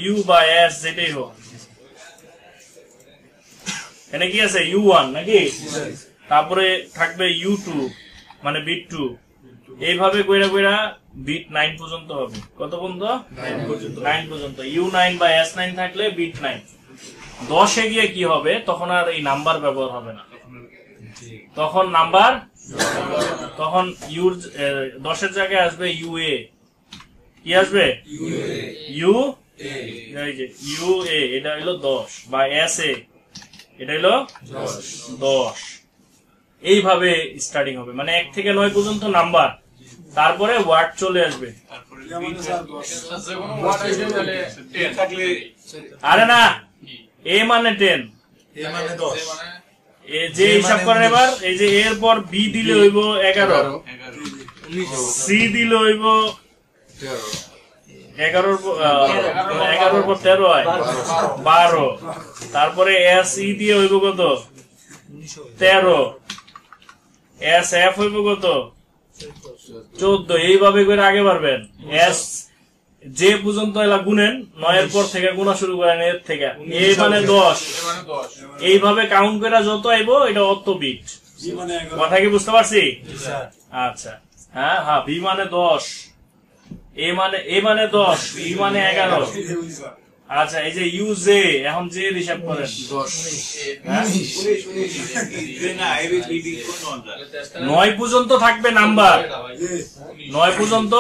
ইউ বা এস যেটাই হোক, এখানে কি আছে U1 নাকি, তারপরে থাকবে U2 মানে বিট 2, এইভাবে কইরা কইরা বিট 9 পর্যন্ত হবে। কত পর্যন্ত? 9 পর্যন্ত। U9 বা S9 থাকলে বিট 9। 10 এ গিয়ে কি হবে, তখন আর এই নাম্বার ব্যবহার হবে না, তখন নাম্বার, তখন 10 এর জায়গায় আসবে UA। কি আসবে? UA, এটা হলো 10 বা SA, এটা হলো 10। এইভাবে স্টার্টিং হবে, মানে 1 থেকে 9 পর্যন্ত নাম্বার, তারপরে ওয়ার্ড চলে আসবে। আরে না, A মানে 10, যে হিসাব করেন এবার, এই যে এর পর B দিলে হইব 11, C দিলে হইব 11 পর 13 হয় 12, তারপরে SE দিয়ে হইব কত? 13, SF হইব কত? 14। এইভাবে করে আগে পারবেন। S যে পর্যন্ত এলা গুনেন, 9 এর পর থেকে গুণা শুরু করেন, এর থেকে A মানে 10, এইভাবে কাউন্ট করে যত আইবো এটা অত বিট। কথা কি বুঝতে পারছি? আচ্ছা, হ্যাঁ হ্যাঁ, B মানে 10, A মানে 10, B মানে 11। আচ্ছা, এই যে UJ, এখন যে হিসাব করেন 9 পর্যন্ত থাকবে নাম্বার, 9 পর্যন্ত,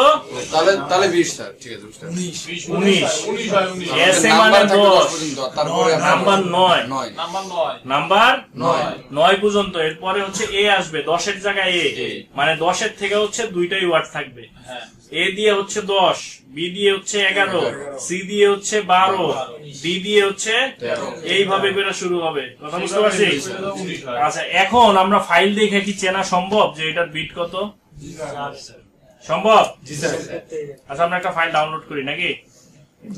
তাহলে 20 স্যার, ঠিক আছে 19। SA মানে 10, নাম্বার 9, নাম্বার 9 পর্যন্ত। এরপরে হচ্ছে A আসবে, 10 এর জায়গায় A, মানে 10 এর থেকে হচ্ছে দুইটাই ওয়ার্ড থাকবে। A দিয়ে হচ্ছে 10, B দিয়ে হচ্ছে 11, C দিয়ে হচ্ছে 12, D দিয়ে হচ্ছে, এইভাবে করে শুরু হবে। কথা বুঝতে পারছি? আচ্ছা, এখন আমরা ফাইল দেখে কি চেনা সম্ভব যে এটার বিট কত? সম্ভব? আচ্ছা, আমরা একটা ফাইল ডাউনলোড করি নাকি?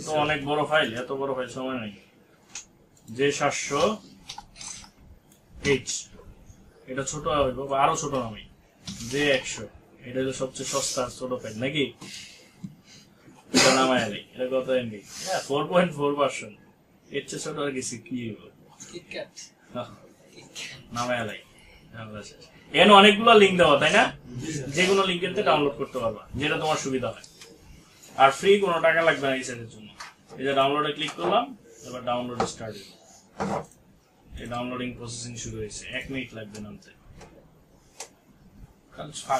তো অনেক বড় ফাইল, এত বড় ফাইল সময় নেই। J700H, এটা ছোট হইব, আরো ছোট নামে J100, এটা হলো সবচেয়ে সস্তা ছোট ফাইল নাকি? এটা নামায় নেই, এটা কত MB? 4.4 ভার্সন, এর চেয়ে ছোট আর কিছু কি নামায় নেই। এখানে অনেকগুলো লিঙ্ক দেওয়া, তাই না? যে কোনো লিঙ্কের ডাউনলোড করতে পারবা, যেটা তোমার সুবিধা হয়, আর ফ্রি, কোনো টাকা লাগবে না এই সাইটের জন্য। এই যে ডাউনলোডে ক্লিক করলাম, এবার ডাউনলোড স্টার্ট হলো, এই ডাউনলোডিং প্রসেসিং শুরু হয়েছে, 1 মিনিট লাগবে নামতে।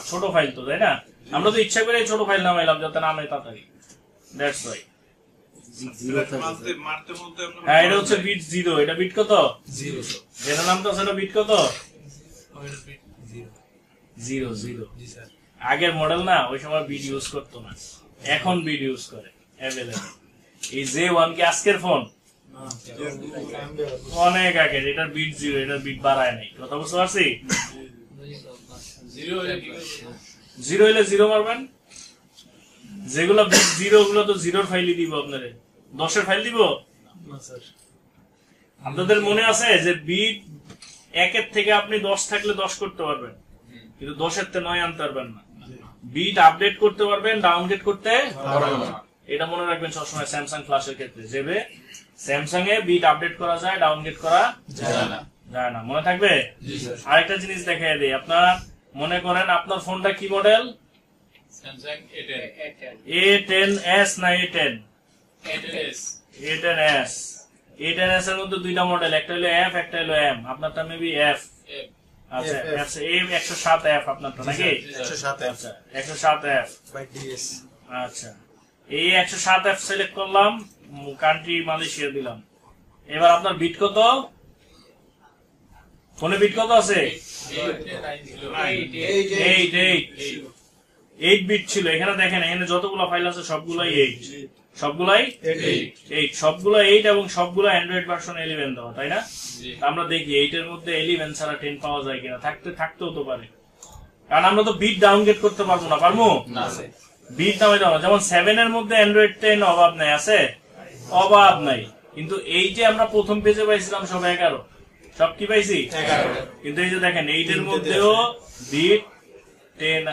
ছোট ফাইল তো, তাই না? আমরা তো ইচ্ছা করে ছোট ফাইল নামাইলাম যাতে নামে তাড়াতাড়ি, দ্যাটস ওয়াই। হ্যাঁ, এটা হচ্ছে বিট 0, এটা বিট কত? 0, যেটা নামটা আছে এটা বিট কত? 0। আগের মডেল না, ওই সময় বিট ইউজ করতো না, এখন বিট ইউজ করে অ্যাভেলেবল। এই J1 কি আজকের ফোন? অনেক আগে, এটার বিট 0, এটার বিট বাড়ায় নাই। কথা বুঝতে পারছি? 0 হইলে 0 মারবেন, যেগুলো বিট 0 ওগুলো তো 0 ফাইলই দিব আপনারে। 10 এর ফাইল দিব? আপনাদের মনে আছে যে বিট 1 এর থেকে আপনি 10 থাকলে 10 করতে পারবেন, কিন্তু 10 এর থেকে 9 আনতে পারবেন না। বিট আপডেট করতে পারবেন, ডাউনগ্রেড করতে পারবেন না। এটা মনে রাখবেন সবসময় স্যামসাং ফ্ল্যাশের ক্ষেত্রে, যে স্যামসাং এ বিট আপডেট করা যায়, ডাউনগ্রেড করা যায় না। মনে থাকবে? আরেকটা জিনিস দেখাই দিই, আপনার মনে করেন আপনার ফোনটা কি মডেল? A10s না A10? A10s। A10s এর মধ্যে দুইটা মডেল, একটা হলো F, একটা হলো M। আপনারটা মেবি F। আচ্ছা, A107F আপনারটা নাকি? 107F by DS। আচ্ছা, এই 107F সিলেক্ট করলাম, কান্ট্রি মালয়েশিয়া দিলাম। এবার আপনার বিট কত? ফোনে বিট কত আছে? 8 বিট ছিল। এখানে দেখেন, এখানে যতগুলো ফাইল আছে সবগুলাই 8, সবগুলাই 8, সবগুলো 8 এবং সবগুলো অ্যান্ড্রয়েড ভার্সন 11 দেওয়া, তাই না? আমরা দেখি 8 এর মধ্যে 11 ছাড়া 10 পাওয়া যায় কিনা। থাকতেও তো পারে, কারণ আমরা তো বিট ডাউনগ্রেড করতে পারবো না। পারবো না, বিট নামাই দেওয়া। যেমন 7 এর মধ্যে অ্যান্ড্রয়েড 10 অভাব নাই, আছে অভাব নাই, কিন্তু এই যে আমরা প্রথম পেজে পাইছিলাম সব 11, সব কি পাইছি 11, কিন্তু এই যে দেখেন 8 এর মধ্যেও বিট 10,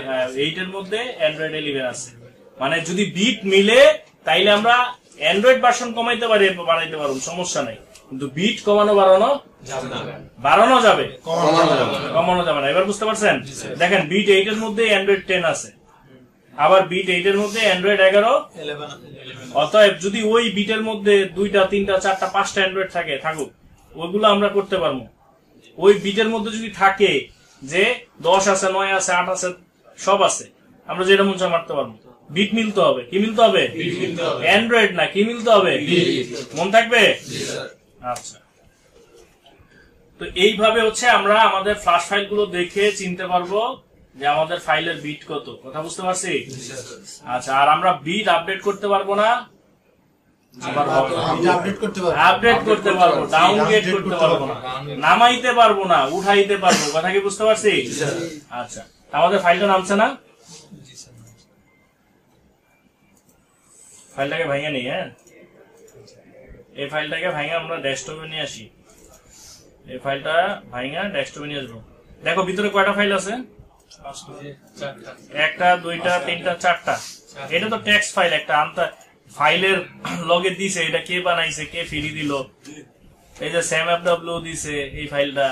8 এর মধ্যে অ্যান্ড্রয়েড 11 আছে। মানে যদি বিট মিলে তাইলে আমরা অ্যান্ড্রয়েড ভার্সন কমাইতে পারি, বানাইতে পারবো, সমস্যা নাই, কিন্তু বিট কমানো বাড়ানো যাবে, কমানো যাবে না। এবার বুঝতে পারছেন? দেখেন বিট 8 এর মধ্যে অ্যান্ড্রয়েড 10 আছে, আবার বিট 8 এর মধ্যে অ্যান্ড্রয়েড 11। অতএব যদি ওই বিটের মধ্যে 2টা 3টা 4টা 5টা অ্যান্ড্রয়েড থাকুক, ওইগুলো আমরা করতে পারবো। ওই বিটের মধ্যে যদি থাকে যে 10 আছে, 9 আছে, 8 আছে, সব আছে, আমরা যেটা মন চায় মারতে পারবো। বিট মিলতে হবে, কি মিলতে হবে? অ্যান্ড্রয়েড না, কি মিলতে হবে? মন থাকবে? আচ্ছা, তো এইভাবে হচ্ছে আমরা আমাদের ফ্ল্যাশ ফাইল গুলো দেখে চিনতে পারবো যে আমাদের ফাইলের বিট কত। কথা বুঝতে পারছি? আচ্ছা, আর আমরা বিট আপডেট করতে পারবো না, আপডেট করতে পারবো, ডাউনগ্রেড করতে পারবো না, নামাইতে পারবো না, উঠাইতে পারবো। কথা কি বুঝতে পারছি? আচ্ছা, আমাদের ফাইলটা নামছে না? ফাইলটাকে ভাঙে নিই। হ্যাঁ, এই ফাইলটাকে ভাঙে আমরা ডেস্কটপে নিয়ে আসি। এই ফাইলটা ভাঙা ডেস্কটপে নিয়ে আসবো। দেখো ভিতরে কয়টা ফাইল আছে? 1টা 2টা 3টা 4টা। এটা তো টেক্সট ফাইল, একটা ফাইলের লগে দিছে, এটা কে বানাইছে, কে ফ্রি দিল, এই যে স্যাম এফডব্লিউ দিছে এই ফাইলটা,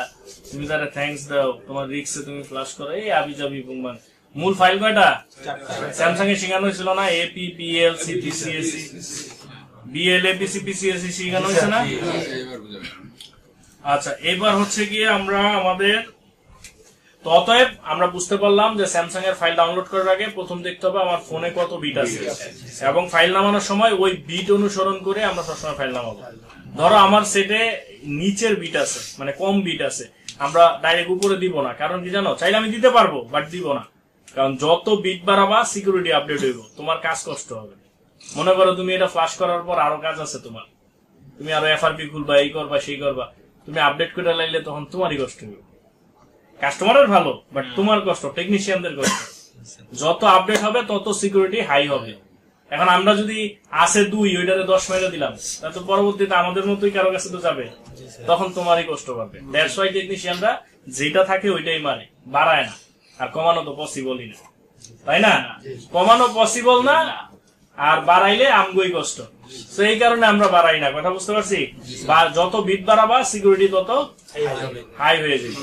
তুমি তারা থ্যাঙ্কস দাও, তোমার রিক্সে তুমি ফ্লাশ করো, এই আবি যাবি বুংবান। মূল ফাইল কয়টা? স্যামসাং এ শিখানো হয়েছিল না, এপি পিএল সিপিসিএসি বিএল এপি সিপিসিএসি শিখানো হয়েছে না? আচ্ছা, এবার হচ্ছে গিয়ে আমরা আমাদের, অতএব আমরা বুঝতে পারলাম যে স্যামসাং এর ফাইল ডাউনলোড করার আগে প্রথম দেখতে হবে আমার ফোনে কত বিট আছে, এবং ফাইল নামানোর সময় ওই বিট অনুসরণ করে আমরা সবসময় ফাইল নামাবো। ধরো আমার সেটে নিচের বিট আছে, মানে কম বিট আছে, আমরা ডাইরেক্ট উপরে দিব না। কারণ কি জানো? চাইলে আমি দিতে পারবো, বাট দিব না। কারণ যত বিট বাড়াবা সিকিউরিটি আপডেট হইব, তোমার কাজ কষ্ট হবে। মনে করো তুমি এটা ফ্লাশ করার পর আরো কাজ আছে তোমার, তুমি আরো এফআরপি খুলবা, এই করবা সেই করবা, তুমি আপডেট করে লাইলে তখন তোমারই কষ্ট হবে। কাস্টমারের ভালো, বাট তোমার কষ্ট, টেকনিশিয়ানদের কষ্ট। যত আপডেট হবে তত সিকিউরিটি হাই হবে। এখন আমরা যদি আছে 2, ওইটাতে 10 মেরে দিলাম, তা তো পরবর্তীতে আমাদের মতোই কারো কাছে তো যাবে, তখন তোমারই কষ্ট পাবে। দ্যাটস ওয়াই টেকনিশিয়ানরা যেটা থাকে ওইটাই মারে, বাড়ায় না। আর কমানো তো পসিবলই না, তাই না? কমানো পসিবল না, আর বাড়াইলে আমগোই কষ্ট। তো এই কারণে আমরা বাড়াই না। কথা বুঝতে পারছি? যত বিট বাড়াবা সিকিউরিটি তত হাই হয়ে যাবে।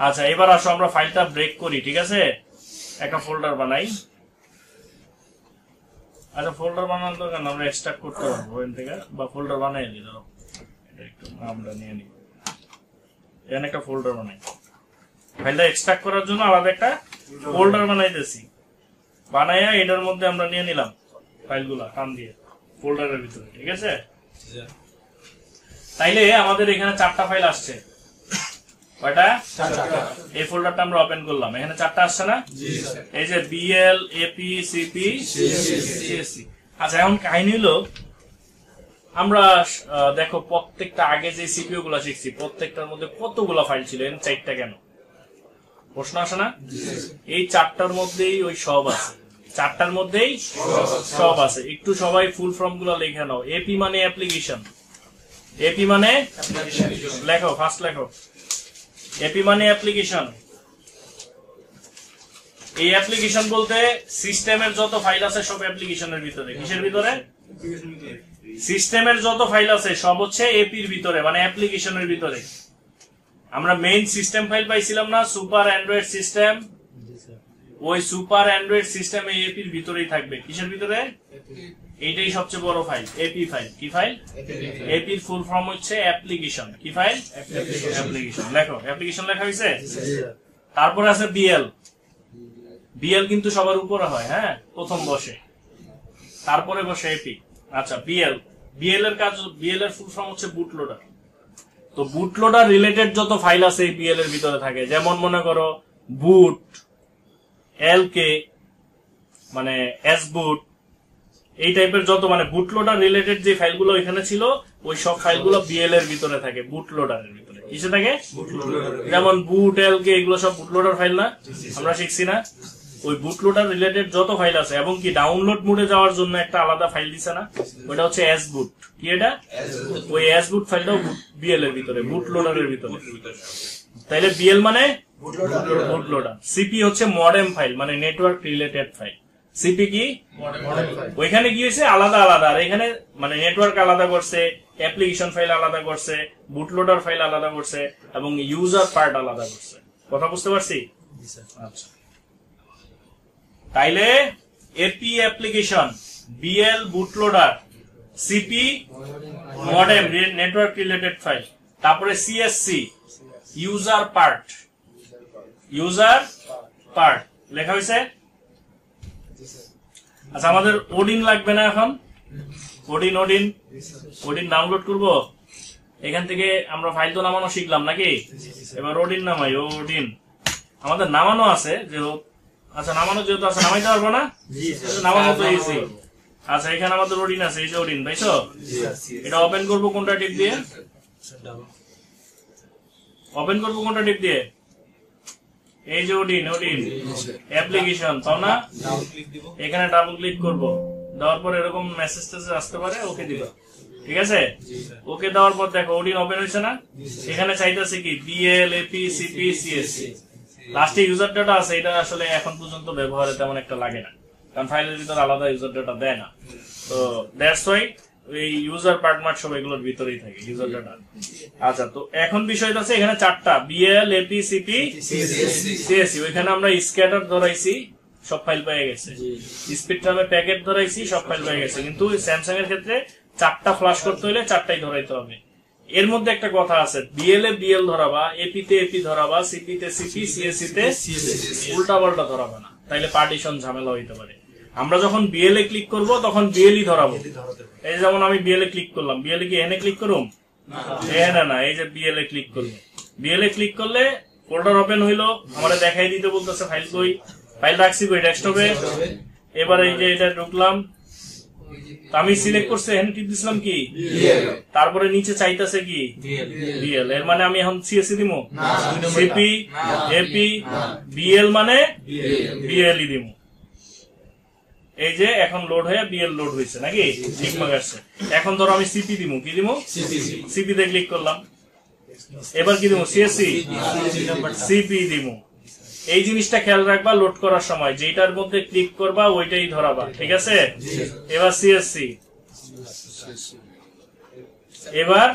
আচ্ছা, এবার আসো আমরা ফাইলটা ব্রেক করি, ঠিক আছে? একটা ফোল্ডার বানাই। আচ্ছা, ফোল্ডার বানানোর দরকার আমরা এক্সট্রাক্ট করতে পারবো ওখান থেকে, বা ফোল্ডার বানাই নি। ধরো এটা একটু আমরা নিয়ে নিই, এখানে একটা ফোল্ডার বানাই। ফাইলটা এক্সট্রাক্ট করার জন্য আলাদা একটা ফোল্ডার বানাইতেছি। বানাইয়া এটার মধ্যে আমরা নিয়ে নিলাম ফাইলগুলা টান দিয়ে ফোল্ডারের ভিতরে, ঠিক আছে? তাইলে আমাদের এখানে 4টা ফাইল আসছে। কয়টা? 4টা। এই ফোল্ডারটা আমরা ওপেন করলাম, এখানে 4টা আসছে না? এই যে বিএল এপি সিপি সিএসসি। আচ্ছা, এখন কাহিনী হলো আমরা দেখো প্রত্যেকটা আগে যে সিপিইউ গুলা শিখছি প্রত্যেকটার মধ্যে কতগুলো ফাইল ছিল, 4টা কেন? প্রশ্ন আসে না? এই 4টার মধ্যেই ওই সব আছে, 4টার মধ্যেই সব আছে। একটু সবাই ফুল ফর্ম গুলো লিখে নাও। এপি মানে অ্যাপ্লিকেশন, এপি মানে লেখো, ফার্স্ট লেখো। এপি মানে অ্যাপ্লিকেশন। এই অ্যাপ্লিকেশন বলতে সিস্টেমের যত ফাইল আছে সব অ্যাপ্লিকেশনের ভিতরে। কিসের ভিতরে? সিস্টেমের যত ফাইল আছে সব হচ্ছে এপির ভিতরে, মানে অ্যাপ্লিকেশনের ভিতরে। আমরা মেইন সিস্টেম ফাইল পাইছিলাম না, সুপার অ্যান্ড্রয়েড সিস্টেম? ওই সুপার অ্যান্ড্রয়েড সিস্টেম এই এপির ভিতরেই থাকবে। কিসের ভিতরে? এইটাই সবচেয়ে বড় ফাইল, এপি ফাইল। কি ফাইল? এপির ফুল ফর্ম হচ্ছে অ্যাপ্লিকেশন। কি ফাইল? অ্যাপ্লিকেশন। লেখো, অ্যাপ্লিকেশন লেখা হয়েছে। তারপরে আছে বিএল। বিএল কিন্তু সবার উপরে হয়, হ্যাঁ, প্রথম বসে, তারপরে বসে এপি। আচ্ছা, বিএল, বিএল এর কাজ, বিএল এর ফুল ফর্ম হচ্ছে বুট লোডার। তো বুট লোডার রিলেটেড যত ফাইল আছে এই বিএল এর ভিতরে থাকে। যেমন মনে করো বুট, এলকে মানে এস বুট, এই টাইপের যত মানে বুট লোডার রিলেটেড যে ফাইলগুলো এখানে ছিল ওই সব ফাইলগুলো বিএল এর ভিতরে থাকে, বুট লোডারের ভিতরে। কিসে থাকে? যেমন বুট, এলকে, এগুলো সব বুট লোডার ফাইল না? আমরা শিখছি না? ওই বুট লোডার রিলেটেড যত ফাইল আছে, এবং কি ডাউনলোড মোডে যাওয়ার জন্য একটা আলাদা ফাইল দিছে না, ওটা হচ্ছে এস বুট। কি এটা? ওই এস বুট ফাইলটাও বিএল এর ভিতরে, বুট লোডারের ভিতরে। তাইলে বিএল মানে বুট লোডার। সিপি হচ্ছে মডেম ফাইল, মানে নেটওয়ার্ক রিলেটেড ফাইল। সিপি কি ওইখানে কি হয়েছে আলাদা আলাদা, আর এখানে মানে নেটওয়ার্ক আলাদা করছে, অ্যাপ্লিকেশন ফাইল আলাদা করছে, বুটলোডার ফাইল আলাদা করছে এবং ইউজার পার্ট আলাদা করছে। কথা বুঝতে পারছি? আচ্ছা, তাইলে AP application, BL bootloader, CP modem network related file, তারপরে সিএসসি ইউজার পার্ট লেখা হয়েছে। আচ্ছা, আমাদের ওডিন লাগবে না এখন? ওডিন ডাউনলোড করব। এখান থেকে আমরা ফাইল তো নামানো শিখলাম নাকি? এবার ওডিন নামাই। ওডিন আমাদের নামানো আছে যেহেতু। আচ্ছা, নামানো যেহেতু আছে নামাইতে পারবো না? নামানো তো ইজি। আচ্ছা, এখানে আমাদের ওডিন আছে, এই যে ওডিন পাইছো? এটা ওপেন করবো কোনটা টিপ দিয়ে? এই যে ওডিন অ্যাপ্লিকেশন, তাও না? এখানে ডাবল ক্লিক করব, দেওয়ার পর এরকম মেসেজ টেসেজ আসতে পারে, ওকে দিবা। ঠিক আছে, ওকে দেওয়ার পর দেখো ওডিন ওপেন হয়েছে না? এখানে চাইতেছে কি বিএল, এপি, সিপি, সিএসসি, লাস্টে ইউজার ডাটা আছে। এটা আসলে এখন পর্যন্ত ব্যবহারে তেমন একটা লাগে না, কারণ ফাইলের ভিতর আলাদা ইউজার ডাটা দেয় না। তো দ্যাটস ওয়াই এই ইউজার পার্টমার্ট সব এগুলোর ভিতরেই থাকে ইউজার ডাটা। আচ্ছা, তো এখন বিষয়টা আছে এখানে চারটা, বিএল, এপি, সিপি, সিএসসি। ওইখানে আমরা স্ক্যাটার ধরাইছি, সব ফাইল পেয়ে গেছে। স্পেকট্রামে প্যাকেট ধরাইছি, সব ফাইল পেয়ে গেছে। কিন্তু স্যামসাং এর ক্ষেত্রে চারটা ফ্লাশ করতে হলে চারটাই ধরাইতে হবে। এর মধ্যে একটা কথা আছে, বিএল এ বিএল ধরাবা, এপি তে এপি ধরাবা, সিপি তে সিপি, সিএসসি তে উল্টা পাল্টা ধরাবা না, তাইলে পার্টিশন ঝামেলা হইতে পারে। আমরা যখন বিএল এ ক্লিক করব তখন বিএলই ধরাবো। এই যেমন আমি বিএল এ ক্লিক করলাম, বিএল এ কি এখানে ক্লিক করুম? এখানে না, এই যে বিএল এ ক্লিক করবো। বিএল এ ক্লিক করলে ফোল্ডার ওপেন হইলো, আমরা দেখাই দিতে বলতেছে ফাইল কই, ফাইল রাখছি কই ডেস্কটপে। এবার এই যে এটা ঢুকলাম, আমি সিলেক্ট করছি, এখানে টিপ দিছিলাম কি, তারপরে নিচে চাইতেছে কি বিএল। এর মানে আমি এখন সিএসসি দিমু, সিপি, এপি, বিএল মানে বিএলই দিমু। এই যে এখন লোড হয়ে বিএল লোড হয়েছে নাকি, ঠিকঠাক আসছে। এখন ধরো আমি সিপি দিমু, কি দিমু, সিপি তে ক্লিক করলাম। এবার কি দিমু, সিএসসি, সিপি দিমু। এই জিনিসটা খেয়াল রাখবা লোড করার সময়, যেটার মধ্যে ক্লিক করবা ওইটাই ধরাবা, ঠিক আছে? এবার সিএসসি, এবার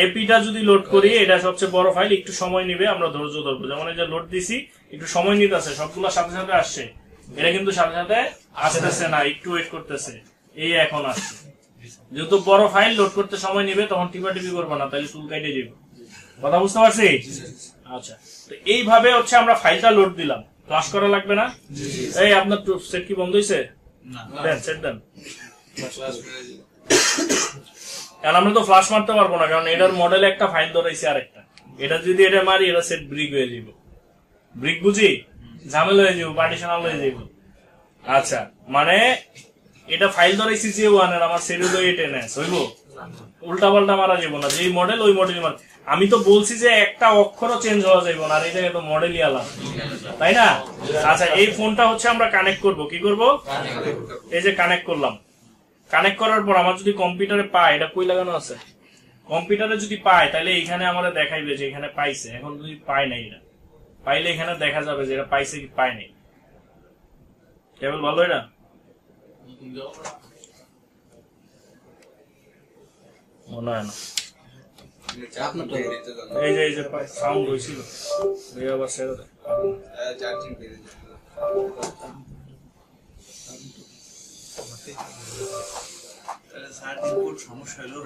এপিটা যদি লোড করি, এটা সবচেয়ে বড় ফাইল, একটু সময় নিবে, আমরা ধৈর্য ধরবো। যেমন এই যে লোড দিছি, একটু সময় নিতে আছে, সবগুলো সাথে সাথে আসছে, এটা কিন্তু সাথে সাথে আসতেছে না, একটু ওয়েট করতেছে। এই এখন আসছে, যেহেতু বড় ফাইল লোড করতে সময় নিবে, তখন টিপাটিপি করবো না, তাহলে চুল কাটে যাবে। কথা বুঝতে পারছি? আচ্ছা, তো এইভাবে হচ্ছে আমরা ফাইলটা লোড দিলাম, ফ্লাশ করা লাগবে না। এই আপনার সেট কি বন্ধ হয়েছে? দেন সেট দেন। কারণ আমরা তো ফ্লাশ মারতে পারবো না, কারণ এটার মডেলে একটা ফাইল ধরাইছে আরেকটা। এটা যদি এটা মারি, এটা সেট ব্রিক হয়ে যাবে। ব্রিক বুঝি ঝামেলা হয়ে যাবো, পার্টিশনাল হয়ে যাবো। আচ্ছা, মানে এটা ফাইল ধরাইছি যে ওয়ান, আর আমার সেট হলো 8NS, হইব? উল্টা পাল্টা মারা যাবো না, যেই মডেল ওই মডেল মার। আমি তো বলছি যে একটা অক্ষরও চেঞ্জ হওয়া যাবে না, আর এই জায়গায় তো মডেলই আলাদা, তাই না? আচ্ছা, এই ফোনটা হচ্ছে আমরা কানেক্ট করব, কি করব? এই যে কানেক্ট করলাম। কানেক্ট করার পর আমার যদি কম্পিউটারে পায়, এটা কই লাগানো আছে, কম্পিউটারে যদি পায়, তাহলে এখানে আমাদের দেখাইবে যে এখানে পাইছে। এখন যদি পায় নাই, এটা পাইলে এখানে দেখা যাবে যে এটা পাইছে কি পায় নাই। কেবল ভালো এটা মনে হয় না। এই যে সাউন্ড হয়েছিল, আবার সেটা সমস্যা হলো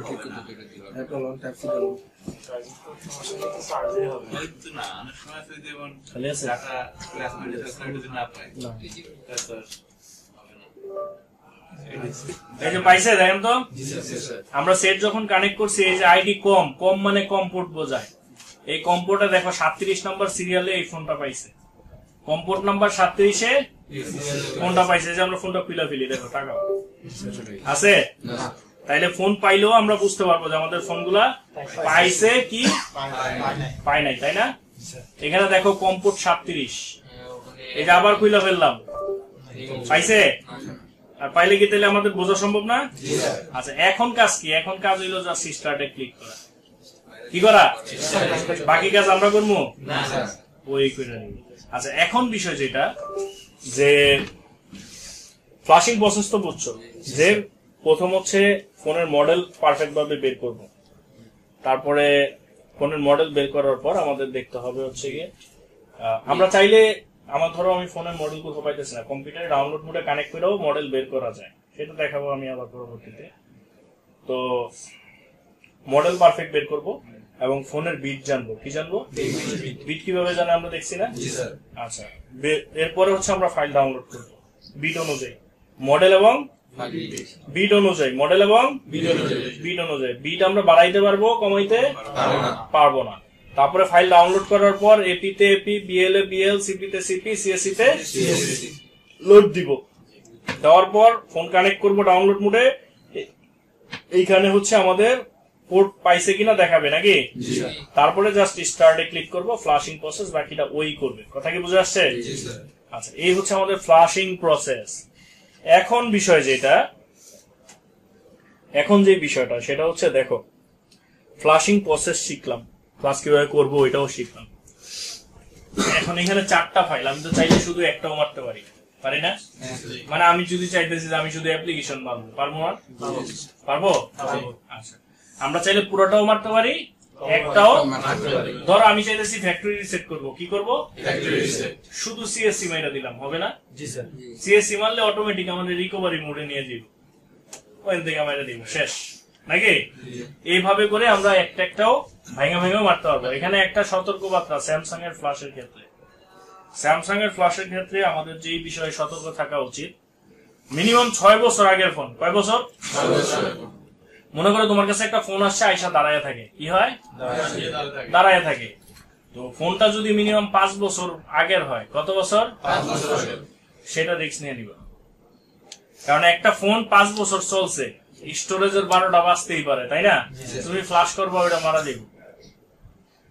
এই যে পাইছে, দেখেন তো। আমরা সেট যখন কানেক্ট করছি, এই যে আইডি কম মানে কম পোর্ট বোঝায়। এই কম পোর্টে দেখো 37 নম্বর সিরিয়ালে এই ফোনটা পাইছে, কম পোর্ট নাম্বার 37-এ ফোনটা পাইছে। যে আমরা ফোনটা খুলে ফেলি, দেখো টাকা আছে। তাইলে ফোন পাইলেও আমরা বুঝতে পারবো যে আমাদের ফোনগুলা পাইছে কি পাই নাই, তাই না? এখানে দেখো কম পোর্ট 37, এই যে আবার খুলে ফেললাম, পাইছে। আর পাইলে কি তাহলে আমাদের বোঝা সম্ভব না? আচ্ছা, এখন কাজ কি? এখন কাজ হইলো জাস্ট স্টার্টে ক্লিক করা। কি করা? বাকি কাজ আমরা করবো ওই করে নিব। আচ্ছা, এখন বিষয় যেটা, যে ফ্লাশিং প্রসেস তো বুঝছো, যে প্রথম হচ্ছে ফোনের মডেল পারফেক্ট ভাবে বের করব, তারপরে ফোনের মডেল বের করার পর আমাদের দেখতে হবে হচ্ছে গিয়ে আমরা চাইলে আমার ধরো আমি ফোনের মডেল কোথাও পাইতেছি না, কম্পিউটারে ডাউনলোড মোডে কানেক্ট করেও মডেল বের করা যায়, সেটা দেখাবো আমি আবার পরবর্তীতে। তো মডেল পারফেক্ট বের করব এবং ফোনের বিট জানবো। কি জানবো? বিট কিভাবে জানে আমরা দেখছি না? আচ্ছা, এরপরে হচ্ছে আমরা ফাইল ডাউনলোড করবো বিট অনুযায়ী, মডেল এবং বিট অনুযায়ী, মডেল এবং বিট অনুযায়ী। বিট আমরা বাড়াইতে পারবো, কমাইতে পারবো না। তারপরে ফাইল ডাউনলোড করার পর এপি তে এপি, বিএল এ বিএল, সিপি তে সিপি, সিএসসি তে লোড দিব। দেওয়ার পর ফোন কানেক্ট করবো ডাউনলোড মোডে। এইখানে হচ্ছে আমাদের পোর্ট পাইছে কিনা দেখাবে নাকি? তারপরে জাস্ট স্টার্টে ক্লিক করবো, ফ্লাশিং প্রসেস বাকিটা ওই করবে। কথা কি বুঝে আসছে? আচ্ছা, এই হচ্ছে আমাদের ফ্লাশিং প্রসেস। এখন বিষয় যেটা, এখন যে বিষয়টা সেটা হচ্ছে দেখো, ফ্লাশিং প্রসেস শিখলাম, ফ্লাশ কিভাবে করবো এটাও শিখলাম। এখন এখানে 4টা ফাইল, আমি তো চাইলে শুধু একটাও মারতে পারি না? মানে আমি যদি চাইতেছি যে আমি শুধু অ্যাপ্লিকেশন মারবো, পারবো না? পারবো। আচ্ছা, আমরা চাইলে পুরোটাও মারতে পারি, একটাও। ধরো আমি চাইতেছি ফ্যাক্টরি রিসেট করবো, কি করবো? শুধু সিএসসি মাইরা দিলাম, হবে না? সিএসসি মারলে অটোমেটিক আমাদের রিকভারি মোডে নিয়ে যাব, ওখান থেকে মাইরা দিব, শেষ নাকি? এইভাবে করে আমরা একটাও ভাঙা মারতে পারবো। এখানে একটা সতর্কবার্তা স্যামসাং এর ফ্ল্যাশের ক্ষেত্রে, স্যামসাং এর ফ্ল্যাশের ক্ষেত্রে আমাদের যে বিষয়ে সতর্ক থাকা উচিত, মিনিমাম 6 বছর আগের ফোন। কয় বছর? মনে করো তোমার কাছে একটা ফোন আসছে, আইসা দাঁড়ায় থাকে, কি হয়? দাঁড়ায় থাকে। তো ফোনটা যদি মিনিমাম 5 বছর আগের হয়, কত বছর? 5 বছর, সেটা রিস্ক নিয়ে নিবা। কারণ একটা ফোন 5 বছর চলছে, স্টোরেজের 12টা বাজতেই পারে, তাই না? তুমি ফ্লাশ করবো, ওটা মারা দিব।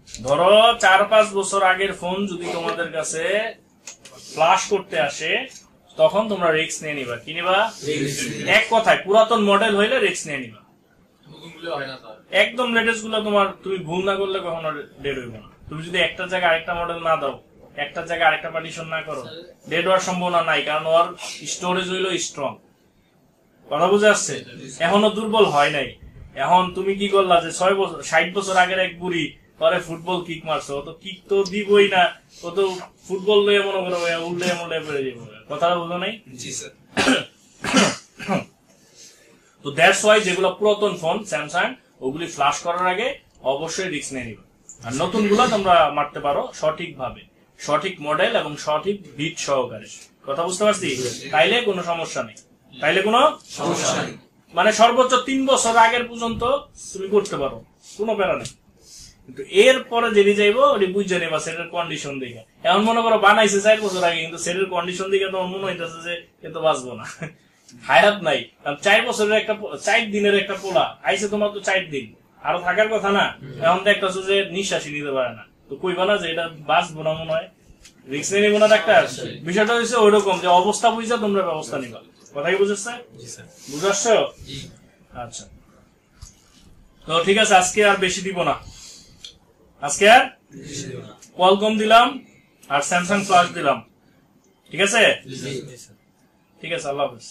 ধরো 4-5 বছর আগের ফোন যদি তোমাদের কাছে ফ্লাশ করতে আসে, তখন তোমরা রিস্ক নিয়ে নিবা। কি নিবা? এক কথায় পুরাতন মডেল হইলে রিস্ক নিয়ে নিবা। একদম লেটেস্ট গুলো তোমার তুমি ভুল না করলে কখনো ডেড হইব না। তুমি যদি একটা জায়গায় আরেকটা মডেল না দাও, একটা জায়গায় আরেকটা পার্টিশন না করো, ডেড হওয়ার সম্ভাবনা নাই, কারণ ওর স্টোরেজ হইলো স্ট্রং। কথা বুঝে আসছে? এখনো দুর্বল হয় নাই। এখন তুমি কি করলা যে 60 বছর আগের এক বুড়ি পরে ফুটবল কিক মারছো, ও তো কিক তো দিবই না, ও তো ফুটবল লয়ে মনে করো উল্টে পড়ে যাবো। কথাটা বুঝো নাই? তো দ্যাটস ওয়াই যেগুলো পুরাতন ফোন স্যামসাং, ওগুলি ফ্লাশ করার আগে অবশ্যই রিস্ক নিয়ে নিবে। আর নতুন গুলা তোমরা মারতে পারো সঠিক ভাবে, সঠিক মডেল এবং সঠিক বিট সহকারে। কথা বুঝতে পারছি? তাইলে কোনো সমস্যা নেই, মানে সর্বোচ্চ 3 বছর আগের পর্যন্ত তুমি করতে পারো, কোনো প্যারা নেই। কিন্তু এরপরে যেটি যাইবো ওটি বুঝে নেবা সেটের কন্ডিশন দেখে। এমন মনে করো বানাইছে 4 বছর আগে, কিন্তু সেটের কন্ডিশন দেখে তোমার মনে হইতেছে যে এ তো বাঁচবো না, হায়াত নাই। 4 বছরের একটা 4 দিনের একটা পোলা আইসে, তোমার তো 4 দিন আরো থাকার কথা না। এখন দেখতেছো যে নিঃশ্বাসই নিতে পারে না, তো কইবা না যে এটা বাঁচবো না, মনে হয় রিস্ক নিয়ে নিবো না ডাক্তার। বিষয়টা হচ্ছে ওইরকম যে অবস্থা বুঝা তোমরা ব্যবস্থা নিবা। কথা কি বুঝেছে? বুঝাচ্ছো? আচ্ছা, তো ঠিক আছে, আজকে আর বেশি দিব না। আজকে আর কোয়ালকম দিলাম আর স্যামসাং ফ্ল্যাশ দিলাম। ঠিক আছে? ঠিক আছে, আল্লাহ হাফেজ।